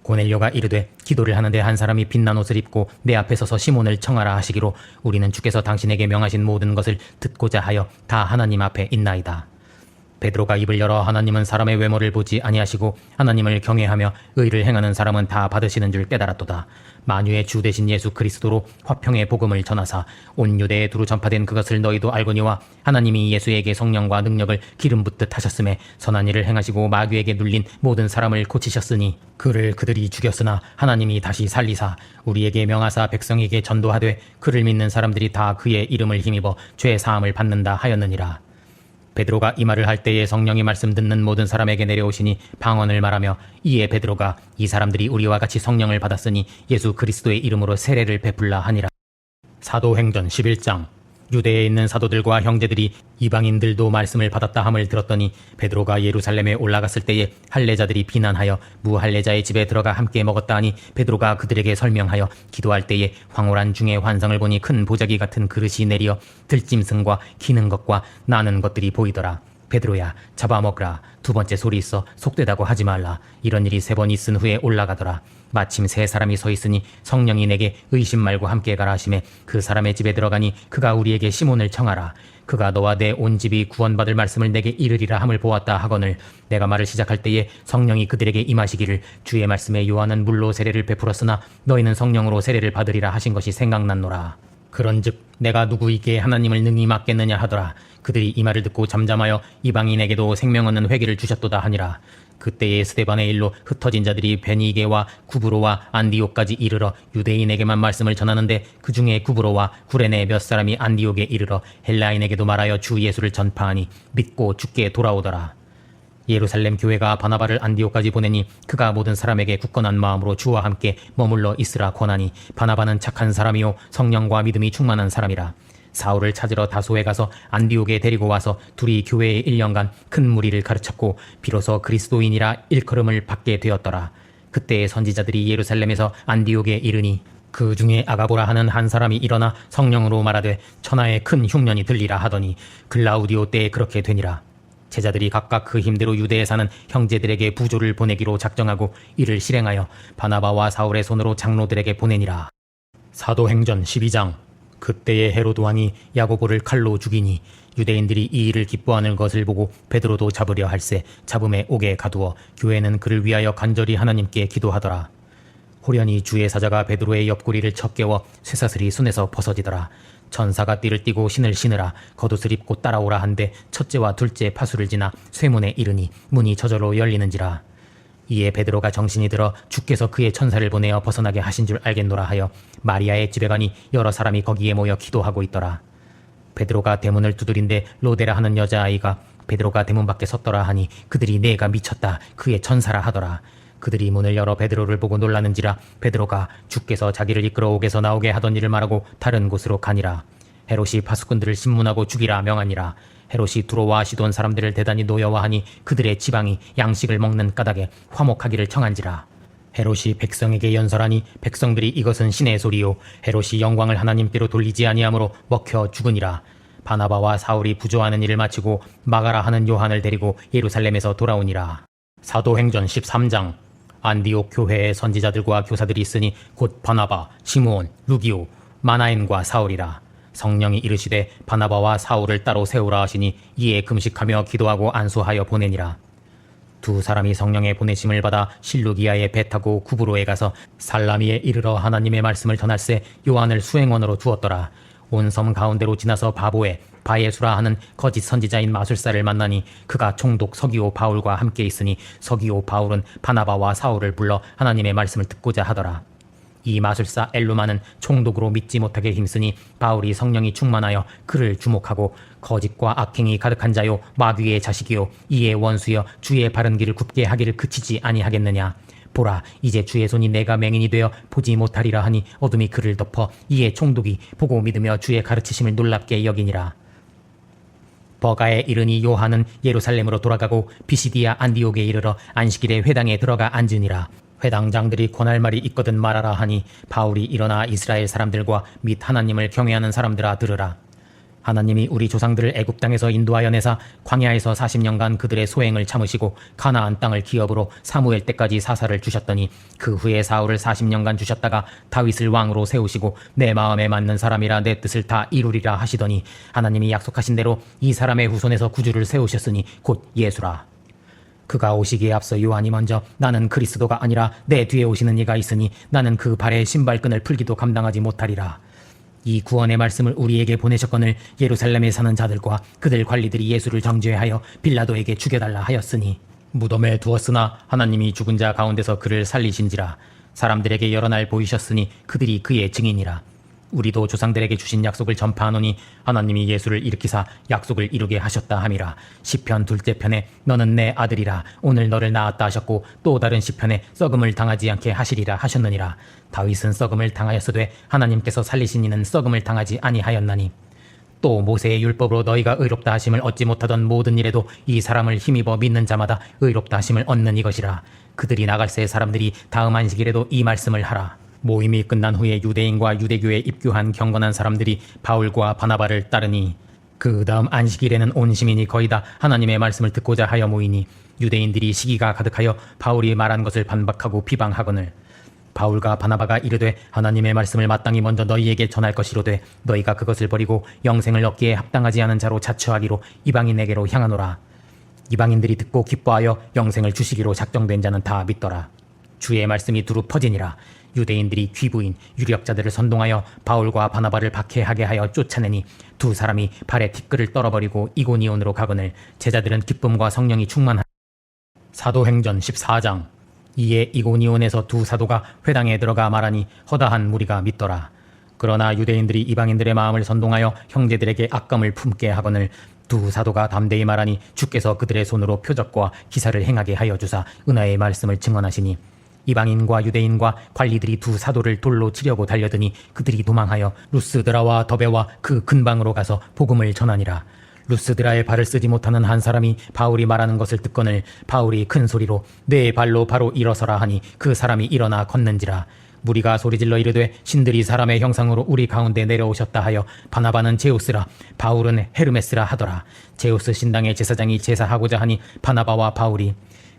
고넬료가 이르되 기도를 하는데 한 사람이 빛난 옷을 입고 내 앞에 서서 시몬을 청하라 하시기로 우리는 주께서 당신에게 명하신 모든 것을 듣고자 하여 다 하나님 앞에 있나이다. 베드로가 입을 열어 하나님은 사람의 외모를 보지 아니하시고 하나님을 경외하며 의를 행하는 사람은 다 받으시는 줄 깨달았도다. 만유의 주 되신 예수 그리스도로 화평의 복음을 전하사 온 유대에 두루 전파된 그것을 너희도 알거니와 하나님이 예수에게 성령과 능력을 기름 붓듯 하셨음에 선한 일을 행하시고 마귀에게 눌린 모든 사람을 고치셨으니 그를 그들이 죽였으나 하나님이 다시 살리사 우리에게 명하사 백성에게 전도하되 그를 믿는 사람들이 다 그의 이름을 힘입어 죄 사함을 받는다 하였느니라. 베드로가 이 말을 할 때에 성령이 말씀 듣는 모든 사람에게 내려오시니 방언을 말하며, 이에 베드로가 이 사람들이 우리와 같이 성령을 받았으니 예수 그리스도의 이름으로 세례를 베풀라 하니라. 사도행전 11장. 유대에 있는 사도들과 형제들이 이방인들도 말씀을 받았다 함을 들었더니 베드로가 예루살렘에 올라갔을 때에 할례자들이 비난하여 무할례자의 집에 들어가 함께 먹었다 하니, 베드로가 그들에게 설명하여 기도할 때에 황홀한 중에 환상을 보니 큰 보자기 같은 그릇이 내리어 들짐승과 기는 것과 나는 것들이 보이더라. 베드로야, 잡아먹으라. 두 번째 소리 있어 속되다고 하지 말라. 이런 일이 3번 있은 후에 올라가더라. 마침 3사람이 서 있으니 성령이 내게 의심 말고 함께 가라 하시매, 그 사람의 집에 들어가니 그가 우리에게 시몬을 청하라. 그가 너와 내 온 집이 구원받을 말씀을 내게 이르리라 함을 보았다 하거늘, 내가 말을 시작할 때에 성령이 그들에게 임하시기를, 주의 말씀에 요한은 물로 세례를 베풀었으나 너희는 성령으로 세례를 받으리라 하신 것이 생각났노라. 그런즉 내가 누구에게 하나님을 능히 맡겠느냐 하더라. 그들이 이 말을 듣고 잠잠하여 이방인에게도 생명 얻는 회개를 주셨도다 하니라. 그때에 스데반의 일로 흩어진 자들이 베니게와 구브로와 안디옥까지 이르러 유대인에게만 말씀을 전하는데, 그 중에 구브로와 구레네 몇 사람이 안디옥에 이르러 헬라인에게도 말하여 주 예수를 전파하니 믿고 주께 돌아오더라. 예루살렘 교회가 바나바를 안디옥까지 보내니 그가 모든 사람에게 굳건한 마음으로 주와 함께 머물러 있으라 권하니, 바나바는 착한 사람이요 성령과 믿음이 충만한 사람이라. 사울을 찾으러 다소에 가서 안디옥에 데리고 와서 둘이 교회에 1년간 큰 무리를 가르쳤고 비로소 그리스도인이라 일컬음을 받게 되었더라. 그때의 선지자들이 예루살렘에서 안디옥에 이르니 그 중에 아가보라 하는 한 사람이 일어나 성령으로 말하되 천하에 큰 흉년이 들리라 하더니, 글라우디오 때에 그렇게 되니라. 제자들이 각각 그 힘대로 유대에 사는 형제들에게 부조를 보내기로 작정하고 이를 실행하여 바나바와 사울의 손으로 장로들에게 보내니라. 사도행전 12장. 그때에 헤로드 왕이 야고보를 칼로 죽이니 유대인들이 이 일을 기뻐하는 것을 보고 베드로도 잡으려 할세 잡음에 옥에 가두어 교회는 그를 위하여 간절히 하나님께 기도하더라. 호련히 주의 사자가 베드로의 옆구리를 쳐 깨워 쇠사슬이 손에서 벗어지더라. 천사가 띠를 띠고 신을 신으라. 겉옷을 입고 따라오라 한데 첫째와 둘째 파수를 지나 쇠문에 이르니 문이 저절로 열리는지라. 이에 베드로가 정신이 들어 주께서 그의 천사를 보내어 벗어나게 하신 줄 알겠노라 하여 마리아의 집에 가니 여러 사람이 거기에 모여 기도하고 있더라. 베드로가 대문을 두드린데 로데라 하는 여자아이가 베드로가 대문 밖에 섰더라 하니 그들이 내가 미쳤다 그의 천사라 하더라. 그들이 문을 열어 베드로를 보고 놀라는지라. 베드로가 주께서 자기를 이끌어 옥에서 나오게 하던 일을 말하고 다른 곳으로 가니라. 헤롯이 파수꾼들을 신문하고 죽이라 명하니라. 헤롯이 두로와 시돈 사람들을 대단히 노여워하니 그들의 지방이 양식을 먹는 까닭에 화목하기를 청한지라. 헤롯이 백성에게 연설하니 백성들이 이것은 신의 소리요 헤롯이 영광을 하나님께로 돌리지 아니하므로 먹혀 죽으니라. 바나바와 사울이 부조하는 일을 마치고 마가라 하는 요한을 데리고 예루살렘에서 돌아오니라. 사도행전 13장. 안디옥 교회의 선지자들과 교사들이 있으니 곧 바나바, 시므온, 루기오, 마나엔과 사울이라. 성령이 이르시되 바나바와 사울을 따로 세우라 하시니 이에 금식하며 기도하고 안수하여 보내니라. 두 사람이 성령의 보내심을 받아 실루기아에 배 타고 구브로에 가서 살라미에 이르러 하나님의 말씀을 전할세 요한을 수행원으로 두었더라. 온 섬 가운데로 지나서 바보에 바예수라 하는 거짓 선지자인 마술사를 만나니 그가 총독 서기오 바울과 함께 있으니 서기오 바울은 바나바와 사울을 불러 하나님의 말씀을 듣고자 하더라. 이 마술사 엘루마는 총독으로 믿지 못하게 힘쓰니 바울이 성령이 충만하여 그를 주목하고 거짓과 악행이 가득한 자요 마귀의 자식이요 이의 원수여 주의 바른 길을 굽게 하기를 그치지 아니하겠느냐. 보라 이제 주의 손이 내가 맹인이 되어 보지 못하리라 하니 어둠이 그를 덮어 이에 총독이 보고 믿으며 주의 가르치심을 놀랍게 여기니라. 버가에 이르니 요한은 예루살렘으로 돌아가고 비시디아 안디옥에 이르러 안식일에 회당에 들어가 앉으니라. 회당장들이 권할 말이 있거든 말하라 하니 바울이 일어나 이스라엘 사람들과 및 하나님을 경외하는 사람들아 들으라. 하나님이 우리 조상들을 애굽 땅에서 인도하여 내사 광야에서 40년간 그들의 소행을 참으시고 가나안 땅을 기업으로 사무엘 때까지 사사를 주셨더니 그 후에 사울을 40년간 주셨다가 다윗을 왕으로 세우시고 내 마음에 맞는 사람이라 내 뜻을 다 이루리라 하시더니 하나님이 약속하신 대로 이 사람의 후손에서 구주를 세우셨으니 곧 예수라. 그가 오시기에 앞서 요한이 먼저 나는 그리스도가 아니라 내 뒤에 오시는 이가 있으니 나는 그 발의 신발끈을 풀기도 감당하지 못하리라. 이 구원의 말씀을 우리에게 보내셨거늘 예루살렘에 사는 자들과 그들 관리들이 예수를 정죄하여 빌라도에게 죽여달라 하였으니 무덤에 두었으나 하나님이 죽은 자 가운데서 그를 살리신지라. 사람들에게 여러 날 보이셨으니 그들이 그의 증인이라. 우리도 조상들에게 주신 약속을 전파하노니 하나님이 예수를 일으키사 약속을 이루게 하셨다 함이라. 시편 둘째 편에 너는 내 아들이라 오늘 너를 낳았다 하셨고 또 다른 시편에 썩음을 당하지 않게 하시리라 하셨느니라. 다윗은 썩음을 당하였으되 하나님께서 살리신 이는 썩음을 당하지 아니하였나니. 또 모세의 율법으로 너희가 의롭다 하심을 얻지 못하던 모든 일에도 이 사람을 힘입어 믿는 자마다 의롭다 하심을 얻는 이것이라. 그들이 나갈새 사람들이 다음 안식일에도 이 말씀을 하라. 모임이 끝난 후에 유대인과 유대교에 입교한 경건한 사람들이 바울과 바나바를 따르니 그 다음 안식일에는 온 시민이 거의 다 하나님의 말씀을 듣고자 하여 모이니 유대인들이 시기가 가득하여 바울이 말한 것을 반박하고 비방하거늘 바울과 바나바가 이르되 하나님의 말씀을 마땅히 먼저 너희에게 전할 것이로되 너희가 그것을 버리고 영생을 얻기에 합당하지 않은 자로 자처하기로 이방인에게로 향하노라. 이방인들이 듣고 기뻐하여 영생을 주시기로 작정된 자는 다 믿더라. 주의 말씀이 두루 퍼지니라. 유대인들이 귀부인 유력자들을 선동하여 바울과 바나바를 박해하게 하여 쫓아내니 두 사람이 발에 티끌을 떨어버리고 이고니온으로 가거늘 제자들은 기쁨과 성령이 충만하니. 사도행전 14장. 이에 이고니온에서 두 사도가 회당에 들어가 말하니 허다한 무리가 믿더라. 그러나 유대인들이 이방인들의 마음을 선동하여 형제들에게 악감을 품게 하거늘 두 사도가 담대히 말하니 주께서 그들의 손으로 표적과 기사를 행하게 하여 주사 은혜의 말씀을 증언하시니 이방인과 유대인과 관리들이 두 사도를 돌로 치려고 달려드니 그들이 도망하여 루스드라와 더베와 그 근방으로 가서 복음을 전하니라. 루스드라의 발을 쓰지 못하는 한 사람이 바울이 말하는 것을 듣거늘 바울이 큰 소리로 내 발로 바로 일어서라 하니 그 사람이 일어나 걷는지라. 무리가 소리질러 이르되 신들이 사람의 형상으로 우리 가운데 내려오셨다 하여 바나바는 제우스라 바울은 헤르메스라 하더라. 제우스 신당의 제사장이 제사하고자 하니 바나바와 바울이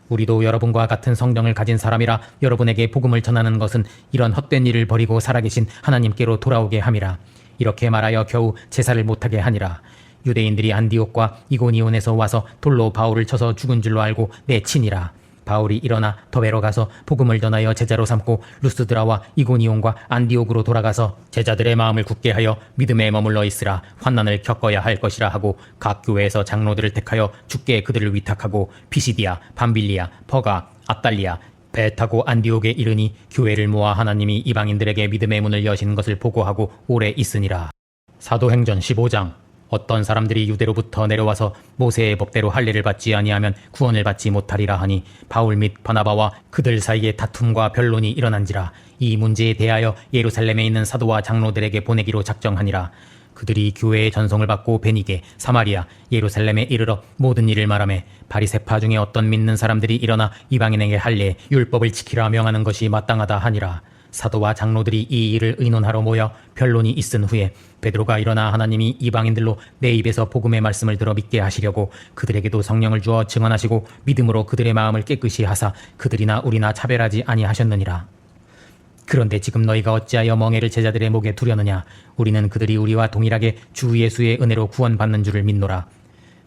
우리도 여러분과 같은 성령을 가진 사람이라 여러분에게 복음을 전하는 것은 이런 헛된 일을 버리고 살아계신 하나님께로 돌아오게 함이라. 이렇게 말하여 겨우 제사를 못하게 하니라. 유대인들이 안디옥과 이고니온에서 와서 돌로 바울을 쳐서 죽은 줄로 알고 내치니라. 바울이 일어나 더베로 가서 복음을 전하여 제자로 삼고 루스드라와 이고니온과 안디옥으로 돌아가서 제자들의 마음을 굳게 하여 믿음에 머물러 있으라 환난을 겪어야 할 것이라 하고 각 교회에서 장로들을 택하여 주께 그들을 위탁하고 피시디아, 밤빌리아, 퍼가, 압달리아, 배 타고 안디옥에 이르니 교회를 모아 하나님이 이방인들에게 믿음의 문을 여시는 것을 보고하고 오래 있으니라. 사도행전 15장. 어떤 사람들이 유대로부터 내려와서 모세의 법대로 할례를 받지 아니하면 구원을 받지 못하리라 하니 바울 및 바나바와 그들 사이에 다툼과 변론이 일어난지라. 이 문제에 대하여 예루살렘에 있는 사도와 장로들에게 보내기로 작정하니라. 그들이 교회의 전송을 받고 베니게, 사마리아, 예루살렘에 이르러 모든 일을 말하매 바리새파 중에 어떤 믿는 사람들이 일어나 이방인에게 할례, 율법을 지키라 명하는 것이 마땅하다 하니라. 사도와 장로들이 이 일을 의논하러 모여 변론이 있은 후에 베드로가 일어나 하나님이 이방인들로 내 입에서 복음의 말씀을 들어 믿게 하시려고 그들에게도 성령을 주어 증언하시고 믿음으로 그들의 마음을 깨끗이 하사 그들이나 우리나 차별하지 아니하셨느니라. 그런데 지금 너희가 어찌하여 멍에를 제자들의 목에 두려느냐. 우리는 그들이 우리와 동일하게 주 예수의 은혜로 구원받는 줄을 믿노라.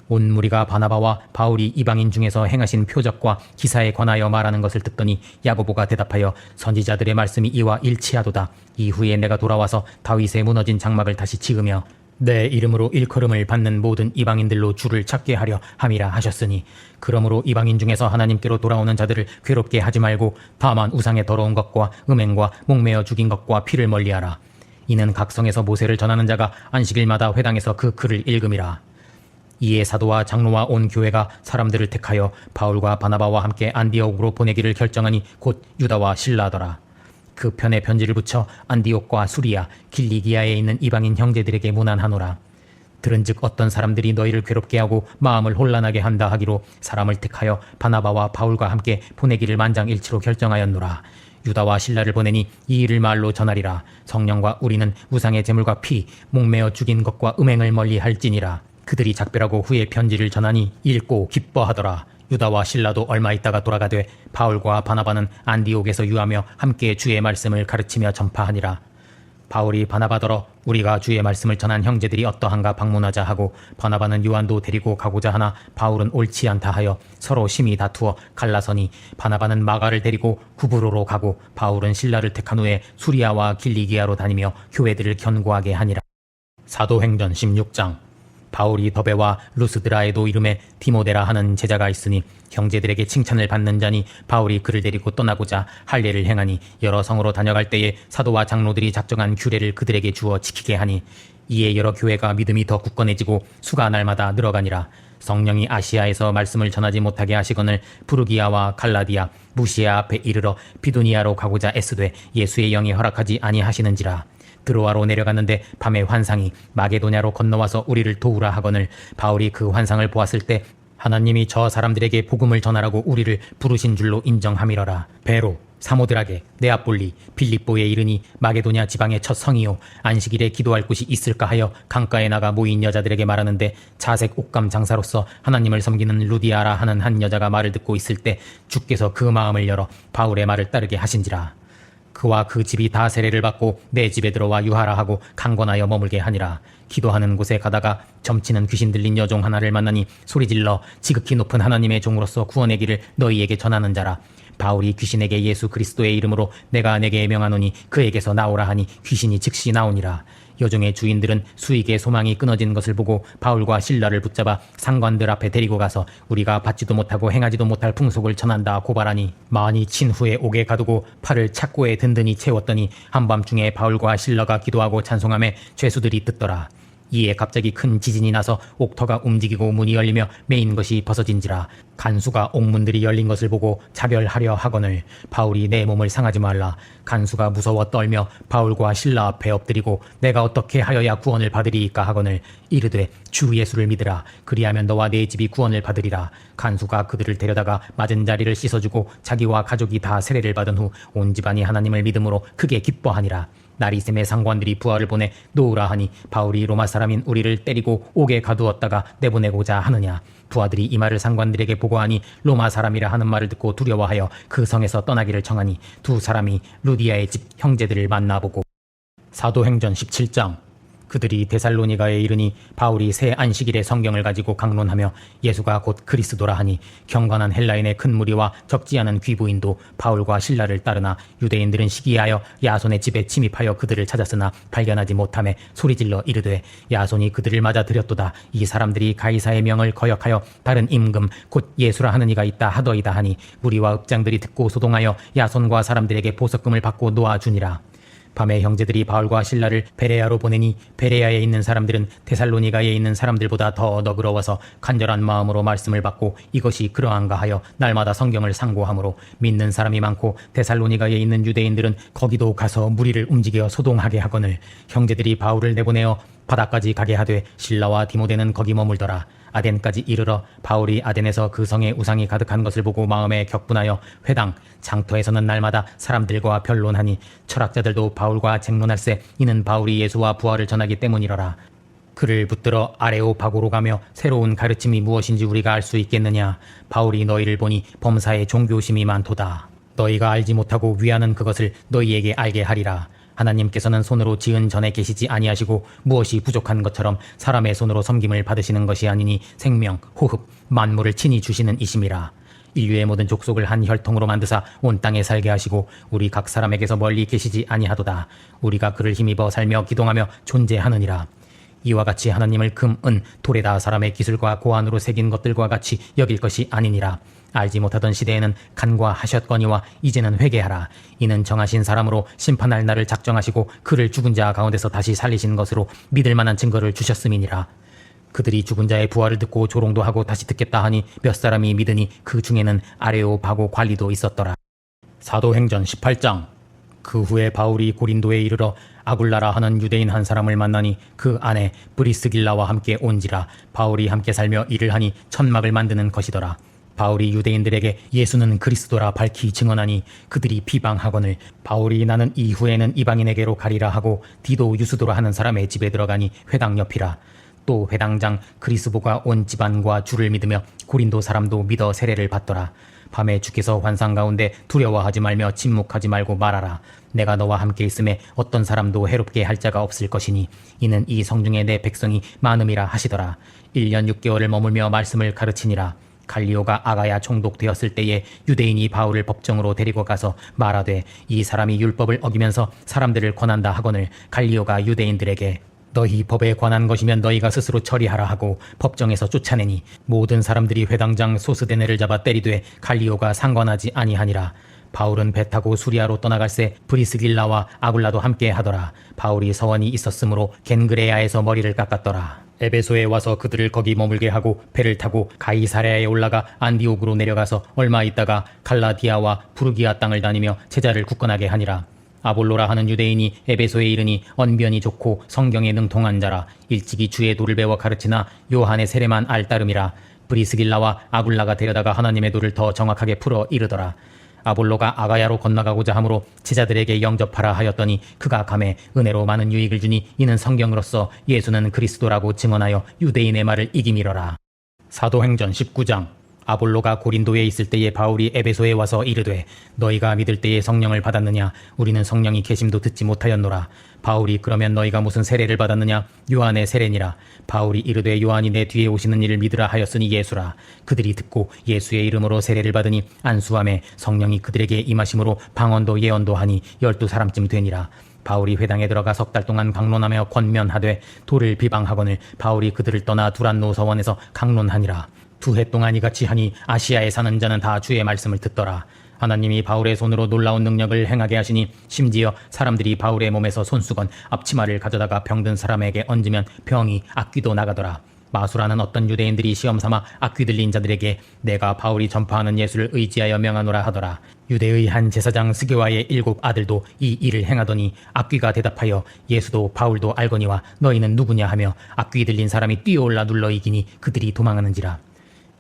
온 무리가 바나바와 바울이 이방인 중에서 행하신 표적과 기사에 관하여 말하는 것을 듣더니 야고보가 대답하여 선지자들의 말씀이 이와 일치하도다. 이후에 내가 돌아와서 다윗의 무너진 장막을 다시 지으며 내 이름으로 일컬음을 받는 모든 이방인들로 주를 찾게 하려 함이라 하셨으니 그러므로 이방인 중에서 하나님께로 돌아오는 자들을 괴롭게 하지 말고 다만 우상의 더러운 것과 음행과 목매어 죽인 것과 피를 멀리하라. 이는 각성에서 모세를 전하는 자가 안식일마다 회당에서 그 글을 읽음이라. 이에 사도와 장로와 온 교회가 사람들을 택하여 바울과 바나바와 함께 안디옥으로 보내기를 결정하니 곧 유다와 실라더라. 그 편에 편지를 붙여 안디옥과 수리아, 길리기아에 있는 이방인 형제들에게 문안하노라. 들은즉 어떤 사람들이 너희를 괴롭게 하고 마음을 혼란하게 한다 하기로 사람을 택하여 바나바와 바울과 함께 보내기를 만장일치로 결정하였노라. 유다와 실라를 보내니 이 일을 말로 전하리라. 성령과 우리는 우상의 제물과 피, 목매어 죽인 것과 음행을 멀리할지니라. 그들이 작별하고 후에 편지를 전하니 읽고 기뻐하더라. 유다와 실라도 얼마 있다가 돌아가되 바울과 바나바는 안디옥에서 유하며 함께 주의 말씀을 가르치며 전파하니라. 바울이 바나바더러 우리가 주의 말씀을 전한 형제들이 어떠한가 방문하자 하고 바나바는 요한도 데리고 가고자 하나 바울은 옳지 않다 하여 서로 심히 다투어 갈라서니 바나바는 마가를 데리고 구브로로 가고 바울은 실라를 택한 후에 수리아와 길리기아로 다니며 교회들을 견고하게 하니라. 사도행전 16장. 바울이 더베와 루스드라에도 이름에 디모데라 하는 제자가 있으니 형제들에게 칭찬을 받는 자니 바울이 그를 데리고 떠나고자 할례를 행하니 여러 성으로 다녀갈 때에 사도와 장로들이 작정한 규례를 그들에게 주어 지키게 하니 이에 여러 교회가 믿음이 더 굳건해지고 수가 날마다 늘어가니라. 성령이 아시아에서 말씀을 전하지 못하게 하시거늘 부르기아와 갈라디아, 무시아 앞에 이르러 비두니아로 가고자 애쓰되 예수의 영이 허락하지 아니하시는지라. 드로아로 내려갔는데 밤에 환상이 마게도냐로 건너와서 우리를 도우라 하거늘 바울이 그 환상을 보았을 때 하나님이 저 사람들에게 복음을 전하라고 우리를 부르신 줄로 인정함이러라. 베로, 사모드라게, 네아폴리, 빌립보에 이르니 마게도냐 지방의 첫 성이요 안식일에 기도할 곳이 있을까 하여 강가에 나가 모인 여자들에게 말하는데 자색 옥감 장사로서 하나님을 섬기는 루디아라 하는 한 여자가 말을 듣고 있을 때 주께서 그 마음을 열어 바울의 말을 따르게 하신지라. 그와 그 집이 다 세례를 받고 내 집에 들어와 유하라 하고 강권하여 머물게 하니라. 기도하는 곳에 가다가 점치는 귀신 들린 여종 하나를 만나니 소리질러 지극히 높은 하나님의 종으로서 구원의 길을 너희에게 전하는 자라. 바울이 귀신에게 예수 그리스도의 이름으로 내가 내게 명하노니 그에게서 나오라 하니 귀신이 즉시 나오니라. 여종의 주인들은 수익의 소망이 끊어진 것을 보고 바울과 실라를 붙잡아 상관들 앞에 데리고 가서 우리가 받지도 못하고 행하지도 못할 풍속을 전한다 고발하니 많이 친 후에 옥에 가두고 팔을 착고에 든든히 채웠더니 한밤중에 바울과 실라가 기도하고 찬송함에 죄수들이 듣더라. 이에 갑자기 큰 지진이 나서 옥터가 움직이고 문이 열리며 메인 것이 벗어진지라. 간수가 옥문들이 열린 것을 보고 자결하려 하거늘 바울이 내 몸을 상하지 말라. 간수가 무서워 떨며 바울과 실라 앞에 엎드리고 내가 어떻게 하여야 구원을 받으리이까 하거늘 이르되 주 예수를 믿으라. 그리하면 너와 네 집이 구원을 받으리라. 간수가 그들을 데려다가 맞은 자리를 씻어주고 자기와 가족이 다 세례를 받은 후 온 집안이 하나님을 믿음으로 크게 기뻐하니라. 나리셈의 상관들이 부하를 보내 놓으라 하니 바울이 로마 사람인 우리를 때리고 옥에 가두었다가 내보내고자 하느냐. 부하들이 이 말을 상관들에게 보고하니 로마 사람이라 하는 말을 듣고 두려워하여 그 성에서 떠나기를 청하니 두 사람이 루디아의 집 형제들을 만나보고 사도행전 17장 그들이 데살로니가에 이르니 바울이 새 안식일의 성경을 가지고 강론하며 예수가 곧 그리스도라 하니 경건한 헬라인의 큰 무리와 적지 않은 귀부인도 바울과 실라를 따르나 유대인들은 시기하여 야손의 집에 침입하여 그들을 찾았으나 발견하지 못하며 소리질러 이르되 야손이 그들을 맞아 들였도다. 이 사람들이 가이사의 명을 거역하여 다른 임금 곧 예수라 하는 이가 있다 하더이다 하니 무리와 읍장들이 듣고 소동하여 야손과 사람들에게 보석금을 받고 놓아주니라. 밤에 형제들이 바울과 실라를 베레아로 보내니 베레아에 있는 사람들은 데살로니가에 있는 사람들보다 더 너그러워서 간절한 마음으로 말씀을 받고 이것이 그러한가 하여 날마다 성경을 상고하므로 믿는 사람이 많고 데살로니가에 있는 유대인들은 거기도 가서 무리를 움직여 소동하게 하거늘 형제들이 바울을 내보내어 바다까지 가게 하되 실라와 디모데는 거기 머물더라. 아덴까지 이르러 바울이 아덴에서 그 성에 우상이 가득한 것을 보고 마음에 격분하여 회당, 장터에서는 날마다 사람들과 변론하니 철학자들도 바울과 쟁론할세 이는 바울이 예수와 부활을 전하기 때문이러라. 그를 붙들어 아레오파고로 가며 새로운 가르침이 무엇인지 우리가 알 수 있겠느냐. 바울이 너희를 보니 범사에 종교심이 많도다. 너희가 알지 못하고 위하는 그것을 너희에게 알게 하리라. 하나님께서는 손으로 지은 전에 계시지 아니하시고 무엇이 부족한 것처럼 사람의 손으로 섬김을 받으시는 것이 아니니 생명, 호흡, 만물을 친히 주시는 이심이라. 인류의 모든 족속을 한 혈통으로 만드사 온 땅에 살게 하시고 우리 각 사람에게서 멀리 계시지 아니하도다. 우리가 그를 힘입어 살며 기동하며 존재하느니라. 이와 같이 하나님을 금, 은, 돌에다 사람의 기술과 고안으로 새긴 것들과 같이 여길 것이 아니니라. 알지 못하던 시대에는 간과하셨거니와 이제는 회개하라. 이는 정하신 사람으로 심판할 날을 작정하시고 그를 죽은 자 가운데서 다시 살리신 것으로 믿을 만한 증거를 주셨음이니라. 그들이 죽은 자의 부활을 듣고 조롱도 하고 다시 듣겠다 하니 몇 사람이 믿으니 그 중에는 아레오바고 관리도 있었더라. 사도행전 18장 그 후에 바울이 고린도에 이르러 아굴라라 하는 유대인 한 사람을 만나니 그 안에 브리스길라와 함께 온지라. 바울이 함께 살며 일을 하니 천막을 만드는 것이더라. 바울이 유대인들에게 예수는 그리스도라 밝히 증언하니 그들이 비방하거늘 바울이 나는 이후에는 이방인에게로 가리라 하고 디도 유스도라 하는 사람의 집에 들어가니 회당 옆이라. 또 회당장 그리스보가 온 집안과 주를 믿으며 고린도 사람도 믿어 세례를 받더라. 밤에 주께서 환상 가운데 두려워하지 말며 침묵하지 말고 말하라. 내가 너와 함께 있음에 어떤 사람도 해롭게 할 자가 없을 것이니 이는 이 성중에 내 백성이 많음이라 하시더라. 1년 6개월을 머물며 말씀을 가르치니라. 갈리오가 아가야 총독되었을 때에 유대인이 바울을 법정으로 데리고 가서 말하되 이 사람이 율법을 어기면서 사람들을 권한다 하거늘 갈리오가 유대인들에게 너희 법에 관한 것이면 너희가 스스로 처리하라 하고 법정에서 쫓아내니 모든 사람들이 회당장 소스데네를 잡아 때리되 갈리오가 상관하지 아니하니라. 바울은 배 타고 수리아로 떠나갈새 브리스길라와 아굴라도 함께 하더라. 바울이 서원이 있었으므로 겐그레아에서 머리를 깎았더라. 에베소에 와서 그들을 거기 머물게 하고 배를 타고 가이사랴에 올라가 안디옥으로 내려가서 얼마 있다가 갈라디아와 부르기아 땅을 다니며 제자를 굳건하게 하니라. 아볼로라 하는 유대인이 에베소에 이르니 언변이 좋고 성경에 능통한 자라. 일찍이 주의 도를 배워 가르치나 요한의 세례만 알 따름이라. 브리스길라와 아굴라가 데려다가 하나님의 도를 더 정확하게 풀어 이르더라. 아볼로가 아가야로 건너가고자 하므로 제자들에게 영접하라 하였더니 그가 감에 은혜로 많은 유익을 주니 이는 성경으로서 예수는 그리스도라고 증언하여 유대인의 말을 이기미러라. 사도행전 19장. 아볼로가 고린도에 있을 때에 바울이 에베소에 와서 이르되 너희가 믿을 때에 성령을 받았느냐? 우리는 성령이 계심도 듣지 못하였노라. 바울이 그러면 너희가 무슨 세례를 받았느냐? 요한의 세례니라. 바울이 이르되 요한이 내 뒤에 오시는 이를 믿으라 하였으니 예수라. 그들이 듣고 예수의 이름으로 세례를 받으니 안수함에 성령이 그들에게 임하심으로 방언도 예언도 하니 12사람쯤 되니라. 바울이 회당에 들어가 3달 동안 강론하며 권면하되 도를 비방하거늘 바울이 그들을 떠나 두란노 서원에서 강론하니라. 2해 동안 이같이 하니 아시아에 사는 자는 다 주의 말씀을 듣더라. 하나님이 바울의 손으로 놀라운 능력을 행하게 하시니 심지어 사람들이 바울의 몸에서 손수건 앞치마를 가져다가 병든 사람에게 얹으면 병이 악귀도 나가더라. 마수라는 어떤 유대인들이 시험삼아 악귀 들린 자들에게 내가 바울이 전파하는 예수를 의지하여 명하노라 하더라. 유대의 한 제사장 스게와의 7 아들도 이 일을 행하더니 악귀가 대답하여 예수도 바울도 알거니와 너희는 누구냐 하며 악귀 들린 사람이 뛰어올라 눌러 이기니 그들이 도망하는지라.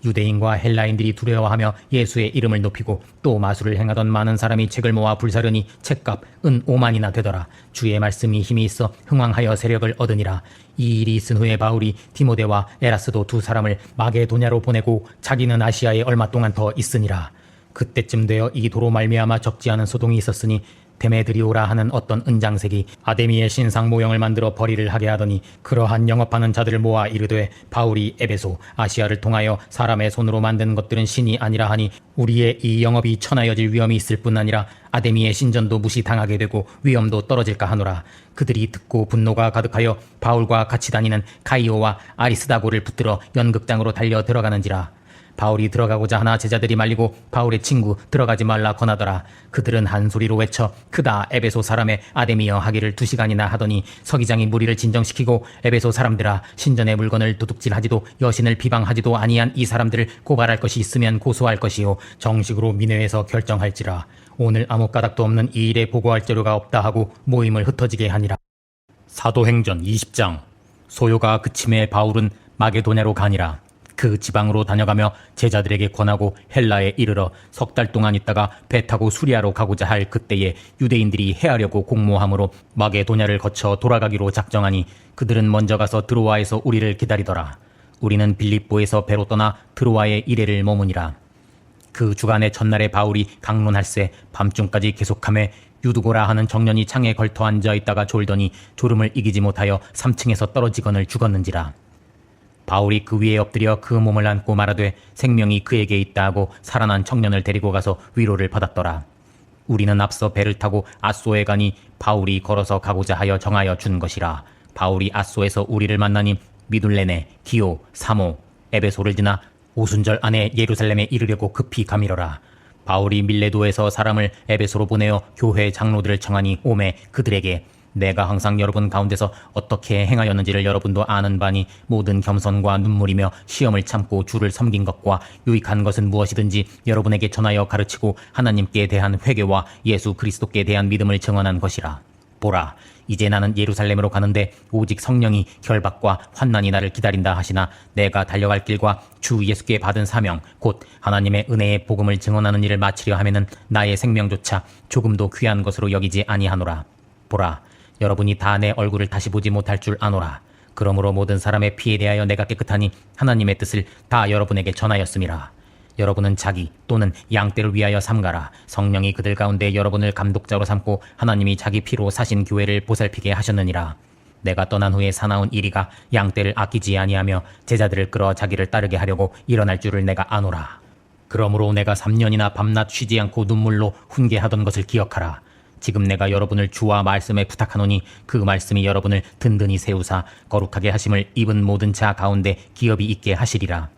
유대인과 헬라인들이 두려워하며 예수의 이름을 높이고 또 마술을 행하던 많은 사람이 책을 모아 불사르니 책값 은 5만이나 되더라. 주의 말씀이 힘이 있어 흥왕하여 세력을 얻으니라. 이 일이 있은 후에 바울이 디모데와 에라스도 2 사람을 마게도냐로 보내고 자기는 아시아에 얼마 동안 더 있으니라. 그때쯤 되어 이 도로 말미암아 적지 않은 소동이 있었으니 데메드리오라 하는 어떤 은장색이 아데미의 신상 모형을 만들어 벌이를 하게 하더니 그러한 영업하는 자들을 모아 이르되 바울이 에베소 아시아를 통하여 사람의 손으로 만든 것들은 신이 아니라 하니 우리의 이 영업이 천하여질 위험이 있을 뿐 아니라 아데미의 신전도 무시당하게 되고 위험도 떨어질까 하노라. 그들이 듣고 분노가 가득하여 바울과 같이 다니는 가이오와 아리스다고를 붙들어 연극장으로 달려 들어가는지라. 바울이 들어가고자 하나 제자들이 말리고 바울의 친구 들어가지 말라 권하더라. 그들은 한 소리로 외쳐 크다 에베소 사람의 아데미여 하기를 2시간이나 하더니 서기장이 무리를 진정시키고 에베소 사람들아 신전의 물건을 도둑질하지도 여신을 비방하지도 아니한 이 사람들을 고발할 것이 있으면 고소할 것이요 정식으로 민회에서 결정할지라. 오늘 아무 까닭도 없는 이 일에 보고할 자료가 없다 하고 모임을 흩어지게 하니라. 사도행전 20장. 소요가 그침에 바울은 마게도냐로 가니라. 그 지방으로 다녀가며 제자들에게 권하고 헬라에 이르러 3달 동안 있다가 배 타고 수리아로 가고자 할 그때에 유대인들이 해하려고 공모함으로 마게도냐를 거쳐 돌아가기로 작정하니 그들은 먼저 가서 드로아에서 우리를 기다리더라. 우리는 빌립보에서 배로 떠나 드로아에 이레를 머무니라. 그 주간의 첫날에 바울이 강론할새 밤중까지 계속하며 유두고라 하는 청년이 창에 걸터 앉아 있다가 졸더니 졸음을 이기지 못하여 3층에서 떨어지거늘 죽었는지라. 바울이 그 위에 엎드려 그 몸을 안고 말하되 생명이 그에게 있다 하고 살아난 청년을 데리고 가서 위로를 받았더라. 우리는 앞서 배를 타고 아소에 가니 바울이 걸어서 가고자 하여 정하여 준 것이라. 바울이 아소에서 우리를 만나니 미둘레네, 기오, 사모, 에베소를 지나 오순절 안에 예루살렘에 이르려고 급히 가미러라. 바울이 밀레도에서 사람을 에베소로 보내어 교회 장로들을 청하니 오매 그들에게 내가 항상 여러분 가운데서 어떻게 행하였는지를 여러분도 아는 바니 모든 겸손과 눈물이며 시험을 참고 주를 섬긴 것과 유익한 것은 무엇이든지 여러분에게 전하여 가르치고 하나님께 대한 회개와 예수 그리스도께 대한 믿음을 증언한 것이라. 보라, 이제 나는 예루살렘으로 가는데 오직 성령이 결박과 환난이 나를 기다린다 하시나 내가 달려갈 길과 주 예수께 받은 사명 곧 하나님의 은혜의 복음을 증언하는 일을 마치려 하면은 나의 생명조차 조금도 귀한 것으로 여기지 아니하노라. 보라, 여러분이 다 내 얼굴을 다시 보지 못할 줄 아노라. 그러므로 모든 사람의 피에 대하여 내가 깨끗하니 하나님의 뜻을 다 여러분에게 전하였음이라. 여러분은 자기 또는 양떼를 위하여 삼가라. 성령이 그들 가운데 여러분을 감독자로 삼고 하나님이 자기 피로 사신 교회를 보살피게 하셨느니라. 내가 떠난 후에 사나운 이리가 양떼를 아끼지 아니하며 제자들을 끌어 자기를 따르게 하려고 일어날 줄을 내가 아노라. 그러므로 내가 3년이나 밤낮 쉬지 않고 눈물로 훈계하던 것을 기억하라. 지금 내가 여러분을 주와 말씀에 부탁하노니 그 말씀이 여러분을 든든히 세우사 거룩하게 하심을 입은 모든 자 가운데 기업이 있게 하시리라.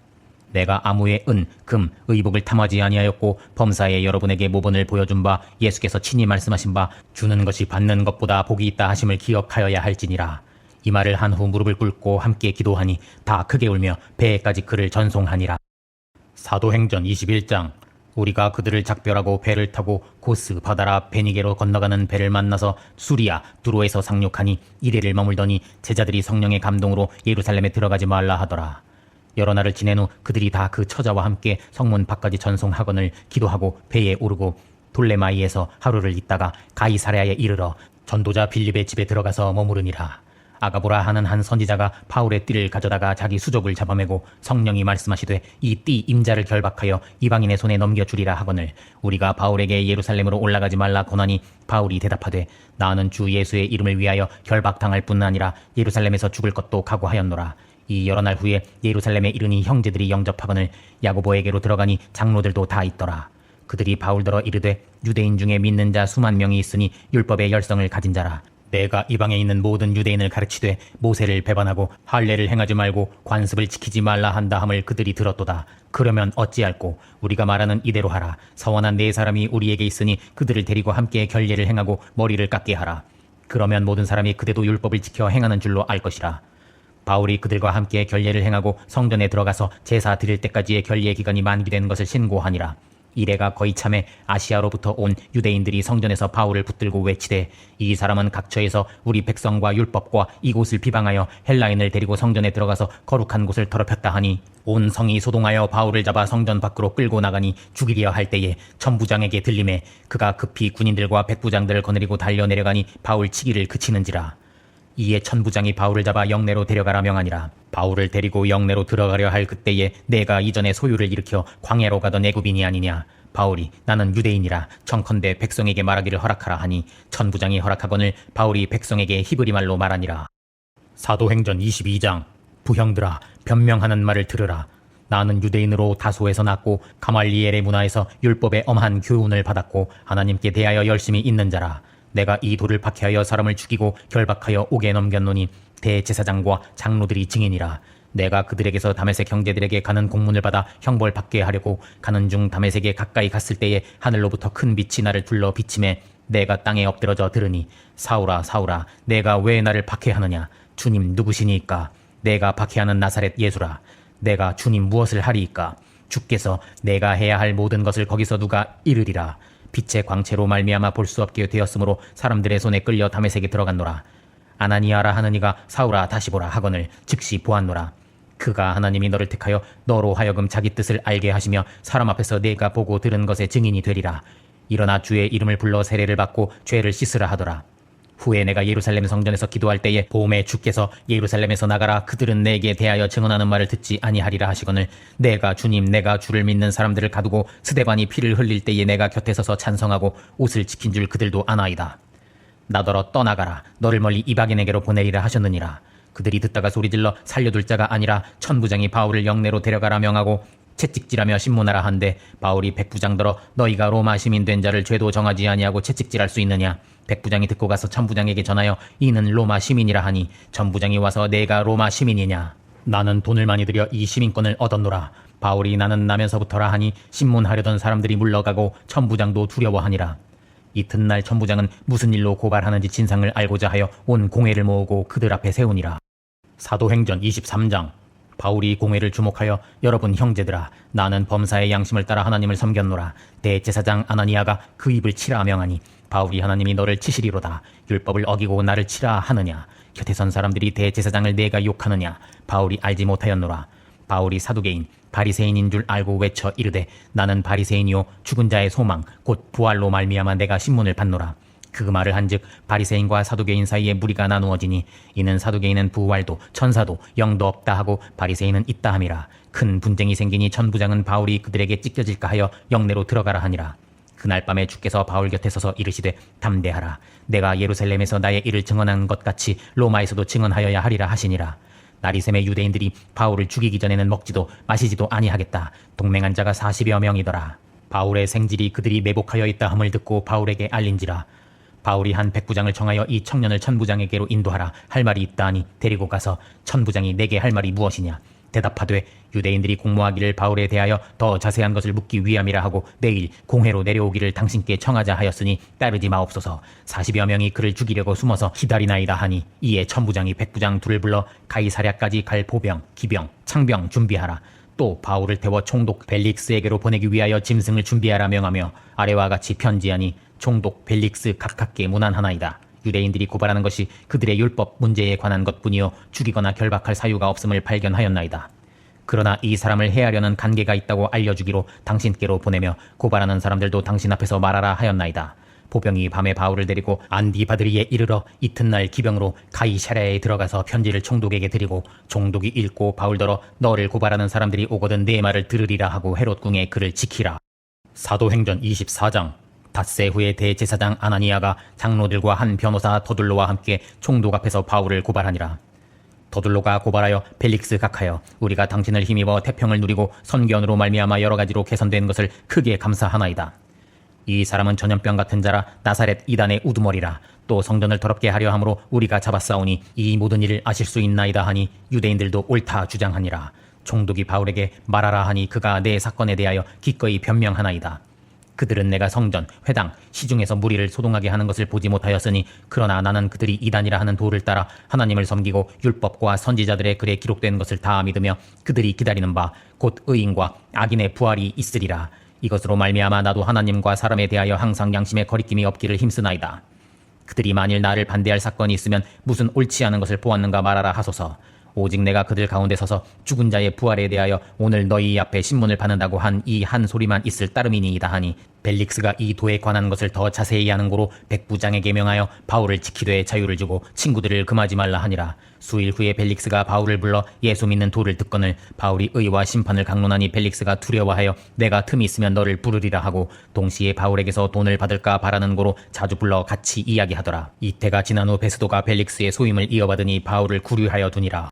내가 아무의 은, 금, 의복을 탐하지 아니하였고 범사에 여러분에게 모본을 보여준 바 예수께서 친히 말씀하신 바 주는 것이 받는 것보다 복이 있다 하심을 기억하여야 할지니라. 이 말을 한 후 무릎을 꿇고 함께 기도하니 다 크게 울며 배에까지 그를 전송하니라. 사도행전 21장. 우리가 그들을 작별하고 배를 타고 고스 바다라 베니게로 건너가는 배를 만나서 수리아 두로에서 상륙하니 이래를 머물더니 제자들이 성령의 감동으로 예루살렘에 들어가지 말라 하더라. 여러 날을 지낸 후 그들이 다 그 처자와 함께 성문 밖까지 전송하거늘 기도하고 배에 오르고 돌레마이에서 하루를 있다가 가이사랴에 이르러 전도자 빌립의 집에 들어가서 머무르니라. 아가보라 하는 한 선지자가 바울의 띠를 가져다가 자기 수족을 잡아매고 성령이 말씀하시되 이 띠 임자를 결박하여 이방인의 손에 넘겨주리라 하거늘 우리가 바울에게 예루살렘으로 올라가지 말라 권하니 바울이 대답하되 나는 주 예수의 이름을 위하여 결박당할 뿐 아니라 예루살렘에서 죽을 것도 각오하였노라. 이 여러 날 후에 예루살렘에 이르니 형제들이 영접하거늘 야고보에게로 들어가니 장로들도 다 있더라. 그들이 바울더러 이르되 유대인 중에 믿는 자 수만 명이 있으니 율법의 열성을 가진 자라. 내가 이방에 있는 모든 유대인을 가르치되 모세를 배반하고 할례를 행하지 말고 관습을 지키지 말라 한다 함을 그들이 들었도다. 그러면 어찌할꼬 우리가 말하는 이대로 하라. 서원한 네 사람이 우리에게 있으니 그들을 데리고 함께 결례를 행하고 머리를 깎게 하라. 그러면 모든 사람이 그대도 율법을 지켜 행하는 줄로 알 것이라. 바울이 그들과 함께 결례를 행하고 성전에 들어가서 제사 드릴 때까지의 결례 기간이 만기된 것을 신고하니라. 이래가 거의 참에 아시아로부터 온 유대인들이 성전에서 바울을 붙들고 외치되 이 사람은 각처에서 우리 백성과 율법과 이곳을 비방하여 헬라인을 데리고 성전에 들어가서 거룩한 곳을 더럽혔다 하니 온 성이 소동하여 바울을 잡아 성전 밖으로 끌고 나가니 죽이려 할 때에 천부장에게 들림에 그가 급히 군인들과 백부장들을 거느리고 달려 내려가니 바울 치기를 그치는지라. 이에 천부장이 바울을 잡아 영내로 데려가라 명하니라. 바울을 데리고 영내로 들어가려 할 그때에 내가 이전에 소유를 일으켜 광야로 가던 애굽인이 아니냐. 바울이 나는 유대인이라 청컨대 백성에게 말하기를 허락하라 하니 천부장이 허락하거늘 바울이 백성에게 히브리 말로 말하니라. 사도행전 22장. 부형들아 변명하는 말을 들으라. 나는 유대인으로 다소에서 났고 가말리엘의 문화에서 율법의 엄한 교훈을 받았고 하나님께 대하여 열심히 있는 자라. 내가 이 돌을 박해하여 사람을 죽이고 결박하여 옥에 넘겼노니 대제사장과 장로들이 증인이라. 내가 그들에게서 다메섹 형제들에게 가는 공문을 받아 형벌받게 하려고 가는 중 다메섹에 가까이 갔을 때에 하늘로부터 큰 빛이 나를 둘러 비침에 내가 땅에 엎드러져 들으니 사울아 사울아 내가 왜 나를 박해하느냐. 주님 누구시니까. 내가 박해하는 나사렛 예수라. 내가 주님 무엇을 하리이까. 주께서 내가 해야 할 모든 것을 거기서 누가 이르리라. 빛의 광채로 말미암아 볼 수 없게 되었으므로 사람들의 손에 끌려 다메섹에 들어갔노라. 아나니아라 하는 이가 사울아 다시 보라 하거늘 즉시 보았노라. 그가 하나님이 너를 택하여 너로 하여금 자기 뜻을 알게 하시며 사람 앞에서 네가 보고 들은 것의 증인이 되리라. 일어나 주의 이름을 불러 세례를 받고 죄를 씻으라 하더라. 후에 내가 예루살렘 성전에서 기도할 때에 보음에 주께서 예루살렘에서 나가라 그들은 내게 대하여 증언하는 말을 듣지 아니하리라 하시거늘 내가 주님 내가 주를 믿는 사람들을 가두고 스데반이 피를 흘릴 때에 내가 곁에 서서 찬성하고 옷을 지킨 줄 그들도 아나이다. 나더러 떠나가라 너를 멀리 이방인에게로 보내리라 하셨느니라. 그들이 듣다가 소리질러 살려둘 자가 아니라 천부장이 바울을 영내로 데려가라 명하고 채찍질하며 신문하라 한데 바울이 백부장더러 너희가 로마 시민 된 자를 죄도 정하지 아니하고 채찍질할 수 있느냐. 백부장이 듣고 가서 천부장에게 전하여 이는 로마 시민이라 하니 천부장이 와서 내가 로마 시민이냐. 나는 돈을 많이 들여 이 시민권을 얻었노라. 바울이 나는 나면서부터라 하니 신문하려던 사람들이 물러가고 천부장도 두려워하니라. 이튿날 천부장은 무슨 일로 고발하는지 진상을 알고자 하여 온 공회를 모으고 그들 앞에 세우니라. 사도행전 23장. 바울이 공회를 주목하여 여러분 형제들아 나는 범사의 양심을 따라 하나님을 섬겼노라. 대제사장 아나니아가 그 입을 치라 명하니 바울이 하나님이 너를 치시리로다. 율법을 어기고 나를 치라 하느냐. 곁에 선 사람들이 대제사장을 내가 욕하느냐. 바울이 알지 못하였노라. 바울이 사두개인 바리새인인 줄 알고 외쳐 이르되 나는 바리새인이요 죽은 자의 소망 곧 부활로 말미암아 내가 신문을 받노라. 그 말을 한즉 바리새인과 사두개인 사이에 무리가 나누어지니 이는 사두개인은 부활도 천사도 영도 없다 하고 바리새인은 있다 함이라. 큰 분쟁이 생기니 천부장은 바울이 그들에게 찢겨질까 하여 영내로 들어가라 하니라. 그날 밤에 주께서 바울 곁에 서서 이르시되 담대하라. 내가 예루살렘에서 나의 일을 증언한 것 같이 로마에서도 증언하여야 하리라 하시니라. 나리샘의 유대인들이 바울을 죽이기 전에는 먹지도 마시지도 아니하겠다. 동맹한 자가 40여 명이더라. 바울의 생질이 그들이 매복하여 있다 함을 듣고 바울에게 알린지라. 바울이 한 백부장을 청하여 이 청년을 천부장에게로 인도하라. 할 말이 있다 하니 데리고 가서 천부장이 내게 할 말이 무엇이냐. 대답하되 유대인들이 공모하기를 바울에 대하여 더 자세한 것을 묻기 위함이라 하고 내일 공회로 내려오기를 당신께 청하자 하였으니 따르지 마옵소서. 40여 명이 그를 죽이려고 숨어서 기다리나이다 하니 이에 천부장이 백부장 둘을 불러 가이사랴까지 갈 보병, 기병, 창병 준비하라. 또 바울을 태워 총독 벨릭스에게로 보내기 위하여 짐승을 준비하라 명하며 아래와 같이 편지하니 총독 벨릭스 각각께 문안하나이다. 유대인들이 고발하는 것이 그들의 율법 문제에 관한 것뿐이요 죽이거나 결박할 사유가 없음을 발견하였나이다. 그러나 이 사람을 해하려는 관계가 있다고 알려주기로 당신께로 보내며 고발하는 사람들도 당신 앞에서 말하라 하였나이다. 보병이 밤에 바울을 데리고 안디바드리에 이르러 이튿날 기병으로 가이사랴에 들어가서 편지를 총독에게 드리고 총독이 읽고 바울더러 너를 고발하는 사람들이 오거든 내 말을 들으리라 하고 헤롯 궁에 그를 지키라. 사도행전 24장. 닷새 후에 대제사장 아나니아가 장로들과 한 변호사 더둘로와 함께 총독 앞에서 바울을 고발하니라. 더둘로가 고발하여 벨릭스 각하여 우리가 당신을 힘입어 태평을 누리고 선견으로 말미암아 여러 가지로 개선된 것을 크게 감사하나이다. 이 사람은 전염병 같은 자라 나사렛 이단의 우두머리라. 또 성전을 더럽게 하려 함으로 우리가 잡았사오니 이 모든 일을 아실 수 있나이다 하니 유대인들도 옳다 주장하니라. 총독이 바울에게 말하라 하니 그가 내 사건에 대하여 기꺼이 변명하나이다. 그들은 내가 성전, 회당, 시중에서 무리를 소동하게 하는 것을 보지 못하였으니 그러나 나는 그들이 이단이라 하는 도를 따라 하나님을 섬기고 율법과 선지자들의 글에 기록된 것을 다 믿으며 그들이 기다리는 바 곧 의인과 악인의 부활이 있으리라. 이것으로 말미암아 나도 하나님과 사람에 대하여 항상 양심에 거리낌이 없기를 힘쓰나이다. 그들이 만일 나를 반대할 사건이 있으면 무슨 옳지 않은 것을 보았는가 말하라 하소서. 오직 내가 그들 가운데 서서 죽은 자의 부활에 대하여 오늘 너희 앞에 신문을 받는다고 한 이 한 소리만 있을 따름이니이다 하니 벨릭스가 이 도에 관한 것을 더 자세히 하는 고로 백부장에게 명하여 바울을 지키되 자유를 주고 친구들을 금하지 말라 하니라. 수일 후에 벨릭스가 바울을 불러 예수 믿는 도를 듣거늘 바울이 의와 심판을 강론하니 벨릭스가 두려워하여 내가 틈이 있으면 너를 부르리라 하고 동시에 바울에게서 돈을 받을까 바라는 고로 자주 불러 같이 이야기하더라. 이때가 지난 후 베스도가 벨릭스의 소임을 이어받으니 바울을 구류하여 두니라.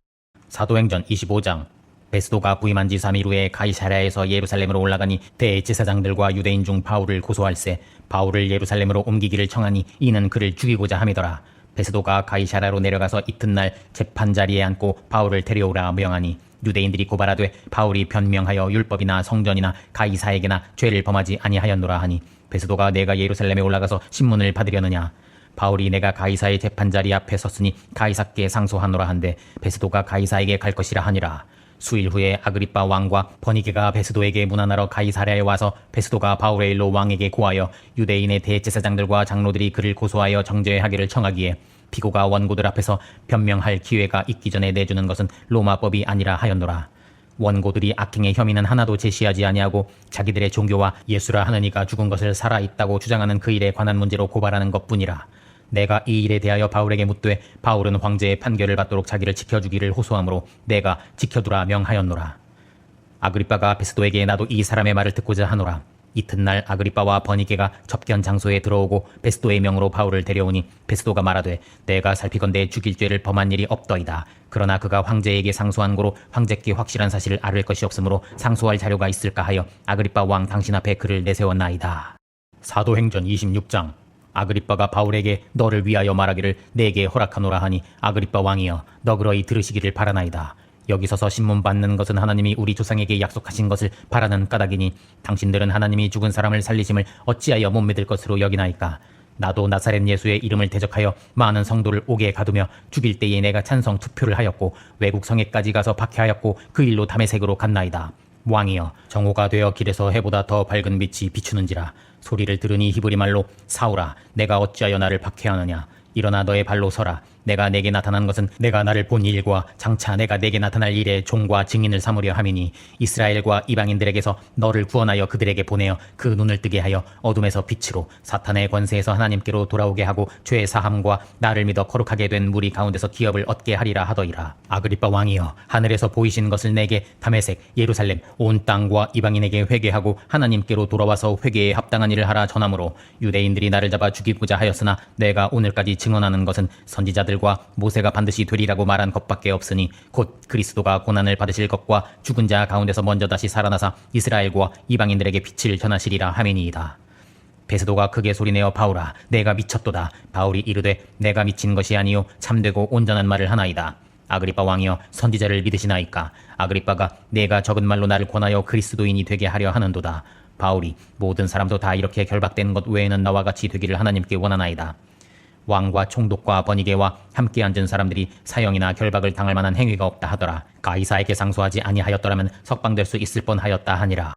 사도행전 25장. 베스도가 부임한 지 3일 후에 가이사랴에서 예루살렘으로 올라가니 대제사장들과 유대인 중 바울을 고소할세 바울을 예루살렘으로 옮기기를 청하니 이는 그를 죽이고자 함이더라. 베스도가 가이사랴로 내려가서 이튿날 재판 자리에 앉고 바울을 데려오라 명하니 유대인들이 고발하되 바울이 변명하여 율법이나 성전이나 가이사에게나 죄를 범하지 아니하였노라 하니 베스도가 내가 예루살렘에 올라가서 신문을 받으려느냐. 바울이 내가 가이사의 재판자리 앞에 섰으니 가이사께 상소하노라 한데 베스도가 가이사에게 갈 것이라 하니라. 수일 후에 아그리빠 왕과 버니게가 베스도에게 문안하러 가이사랴에 와서 베스도가 바울의 일로 왕에게 고하여 유대인의 대제사장들과 장로들이 그를 고소하여 정죄하기를 청하기에 피고가 원고들 앞에서 변명할 기회가 있기 전에 내주는 것은 로마법이 아니라 하였노라. 원고들이 악행의 혐의는 하나도 제시하지 아니하고 자기들의 종교와 예수라 하는 이가 죽은 것을 살아있다고 주장하는 그 일에 관한 문제로 고발하는 것뿐이라. 내가 이 일에 대하여 바울에게 묻되 바울은 황제의 판결을 받도록 자기를 지켜주기를 호소하므로 내가 지켜두라 명하였노라. 아그리빠가 베스도에게 나도 이 사람의 말을 듣고자 하노라. 이튿날 아그리빠와 버니게가 접견 장소에 들어오고 베스도의 명으로 바울을 데려오니 베스도가 말하되 내가 살피건대 죽일 죄를 범한 일이 없더이다. 그러나 그가 황제에게 상소한 고로 황제께 확실한 사실을 알을 것이 없으므로 상소할 자료가 있을까 하여 아그리빠 왕 당신 앞에 그를 내세웠나이다. 사도행전 26장. 아그리빠가 바울에게 너를 위하여 말하기를 내게 허락하노라 하니 아그리빠 왕이여 너 그러이 들으시기를 바라나이다. 여기 서서 신문 받는 것은 하나님이 우리 조상에게 약속하신 것을 바라는 까닭이니 당신들은 하나님이 죽은 사람을 살리심을 어찌하여 못 믿을 것으로 여기나이까. 나도 나사렛 예수의 이름을 대적하여 많은 성도를 옥에 가두며 죽일 때에 내가 찬성 투표를 하였고 외국 성에까지 가서 박해하였고 그 일로 다메섹으로 갔나이다. 왕이여 정오가 되어 길에서 해보다 더 밝은 빛이 비추는지라. 소리를 들으니 히브리 말로 사울아 내가 어찌하여 나를 박해하느냐. 일어나 너의 발로 서라. 내가 내게 나타난 것은 내가 나를 본 일과 장차 내가 내게 나타날 일의 종과 증인을 삼으려 함이니 이스라엘과 이방인들에게서 너를 구원하여 그들에게 보내어 그 눈을 뜨게 하여 어둠에서 빛으로 사탄의 권세에서 하나님께로 돌아오게 하고 죄 사함과 나를 믿어 거룩하게 된 무리 가운데서 기업을 얻게 하리라 하더이라. 아그리빠 왕이여 하늘에서 보이신 것을 내게 다메섹 예루살렘 온 땅과 이방인에게 회개하고 하나님께로 돌아와서 회개에 합당한 일을 하라 전하므로 유대인들이 나를 잡아 죽이고자 하였으나 내가 오늘까지 증언하는 것은 선지자들과 모세가 반드시 되리라고 말한 것밖에 없으니 곧 그리스도가 고난을 받으실 것과 죽은 자 가운데서 먼저 다시 살아나사 이스라엘과 이방인들에게 빛을 전하시리라 하매니이다. 베스도가 크게 소리내어 바울아 내가 미쳤도다. 바울이 이르되 내가 미친 것이 아니요 참되고 온전한 말을 하나이다. 아그리빠 왕이여 선지자를 믿으시나이까. 아그리빠가 내가 적은 말로 나를 권하여 그리스도인이 되게 하려 하는도다. 바울이 모든 사람도 다 이렇게 결박된 것 외에는 나와 같이 되기를 하나님께 원하나이다. 왕과 총독과 번이게와 함께 앉은 사람들이 사형이나 결박을 당할 만한 행위가 없다 하더라. 가이사에게 상소하지 아니하였더라면 석방될 수 있을 뻔하였다 하니라.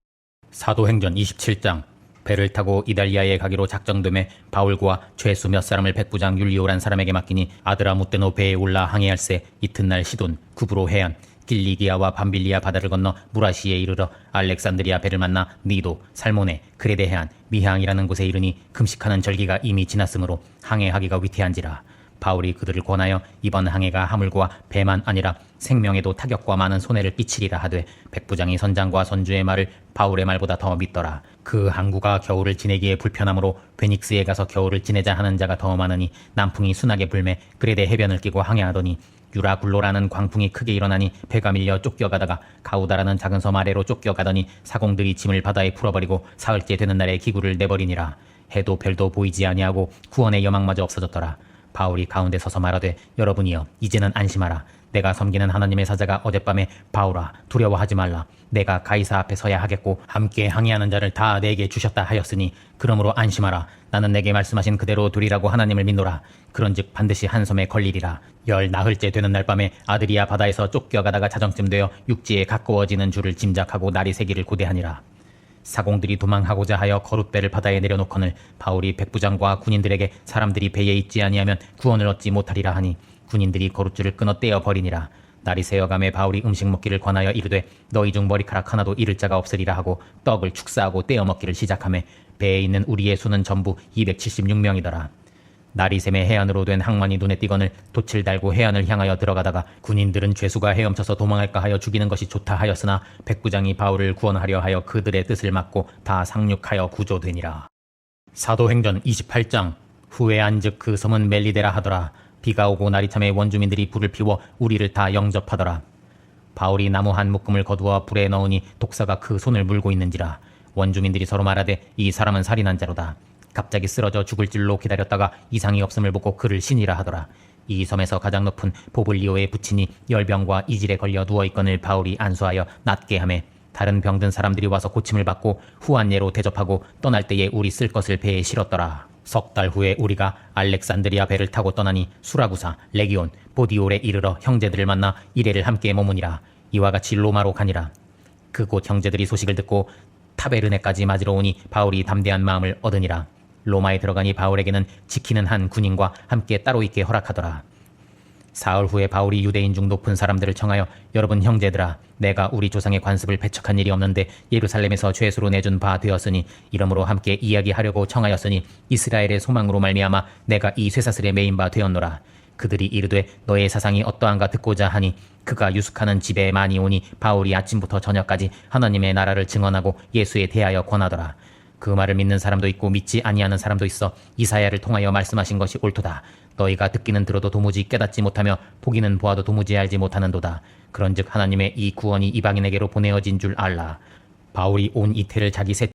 사도행전 27장. 배를 타고 이달리아에 가기로 작정됨에 바울과 죄수 몇 사람을 백부장 율리오란 사람에게 맡기니 아드라무떼노 배에 올라 항해할새 이튿날 시돈 구브로 해안 길리기아와 밤빌리아 바다를 건너 무라시에 이르러 알렉산드리아 배를 만나 니도 살모네 크레데 해안 미항이라는 곳에 이르니 금식하는 절기가 이미 지났으므로 항해하기가 위태한지라. 바울이 그들을 권하여 이번 항해가 하물과 배만 아니라 생명에도 타격과 많은 손해를 끼치리라 하되 백부장이 선장과 선주의 말을 바울의 말보다 더 믿더라. 그 항구가 겨울을 지내기에 불편하므로 베닉스에 가서 겨울을 지내자 하는 자가 더 많으니 남풍이 순하게 불매 그레데 해변을 끼고 항해하더니 유라굴로라는 광풍이 크게 일어나니 배가 밀려 쫓겨가다가 가우다라는 작은 섬 아래로 쫓겨가더니 사공들이 짐을 바다에 풀어버리고 사흘째 되는 날에 기구를 내버리니라. 해도 별도 보이지 아니하고 구원의 여망마저 없어졌더라. 바울이 가운데 서서 말하되 여러분이여 이제는 안심하라. 내가 섬기는 하나님의 사자가 어젯밤에 바울아 두려워하지 말라. 내가 가이사 앞에 서야 하겠고 함께 항해하는 자를 다 내게 주셨다 하였으니 그러므로 안심하라. 나는 내게 말씀하신 그대로 되리라고 하나님을 믿노라. 그런즉 반드시 한 섬에 걸리리라. 열 나흘째 되는 날 밤에 아드리아 바다에서 쫓겨가다가 자정쯤 되어 육지에 가까워지는 줄을 짐작하고 날이 새기를 고대하니라. 사공들이 도망하고자 하여 거룻배를 바다에 내려놓거늘 바울이 백부장과 군인들에게 사람들이 배에 있지 아니하면 구원을 얻지 못하리라 하니 군인들이 거룻줄을 끊어 떼어 버리니라. 날이 새어감에 바울이 음식 먹기를 권하여 이르되 너희 중 머리카락 하나도 잃을 자가 없으리라 하고 떡을 축사하고 떼어 먹기를 시작하며 배에 있는 우리의 수는 전부 276명이더라. 날이 샘에 해안으로 된 항만이 눈에 띄거늘 돛을 달고 해안을 향하여 들어가다가 군인들은 죄수가 헤엄쳐서 도망할까 하여 죽이는 것이 좋다 하였으나 백부장이 바울을 구원하려 하여 그들의 뜻을 막고 다 상륙하여 구조되니라. 사도행전 28장. 후에 안즉 그 섬은 멜리데라 하더라. 비가 오고 날이 참에 원주민들이 불을 피워 우리를 다 영접하더라. 바울이 나무 한 묶음을 거두어 불에 넣으니 독사가 그 손을 물고 있는지라. 원주민들이 서로 말하되 이 사람은 살인한 자로다. 갑자기 쓰러져 죽을 줄로 기다렸다가 이상이 없음을 보고 그를 신이라 하더라. 이 섬에서 가장 높은 보블리오에 붙이니 열병과 이질에 걸려 누워있거늘 바울이 안수하여 낫게 하매 다른 병든 사람들이 와서 고침을 받고 후한예로 대접하고 떠날 때에 우리 쓸 것을 배에 실었더라. 석 달 후에 우리가 알렉산드리아 배를 타고 떠나니 수라구사, 레기온, 보디올에 이르러 형제들을 만나 이레를 함께 머무니라. 이와 같이 로마로 가니라. 그곳 형제들이 소식을 듣고 타베르네까지 맞으러 오니 바울이 담대한 마음을 얻으니라. 로마에 들어가니 바울에게는 지키는 한 군인과 함께 따로 있게 허락하더라. 사흘 후에 바울이 유대인 중 높은 사람들을 청하여 여러분 형제들아 내가 우리 조상의 관습을 배척한 일이 없는데 예루살렘에서 죄수로 내준 바 되었으니 이러므로 함께 이야기하려고 청하였으니 이스라엘의 소망으로 말미암아 내가 이 쇠사슬에 매인 바 되었노라. 그들이 이르되 너의 사상이 어떠한가 듣고자 하니 그가 유숙하는 집에 많이 오니 바울이 아침부터 저녁까지 하나님의 나라를 증언하고 예수에 대하여 권하더라. 그 말을 믿는 사람도 있고 믿지 아니하는 사람도 있어 이사야를 통하여 말씀하신 것이 옳도다. 너희가 듣기는 들어도 도무지 깨닫지 못하며 보기는 보아도 도무지 알지 못하는도다. 그런즉 하나님의 이 구원이 이방인에게로 보내어진 줄 알라. 바울이 온 이태를 자기 셋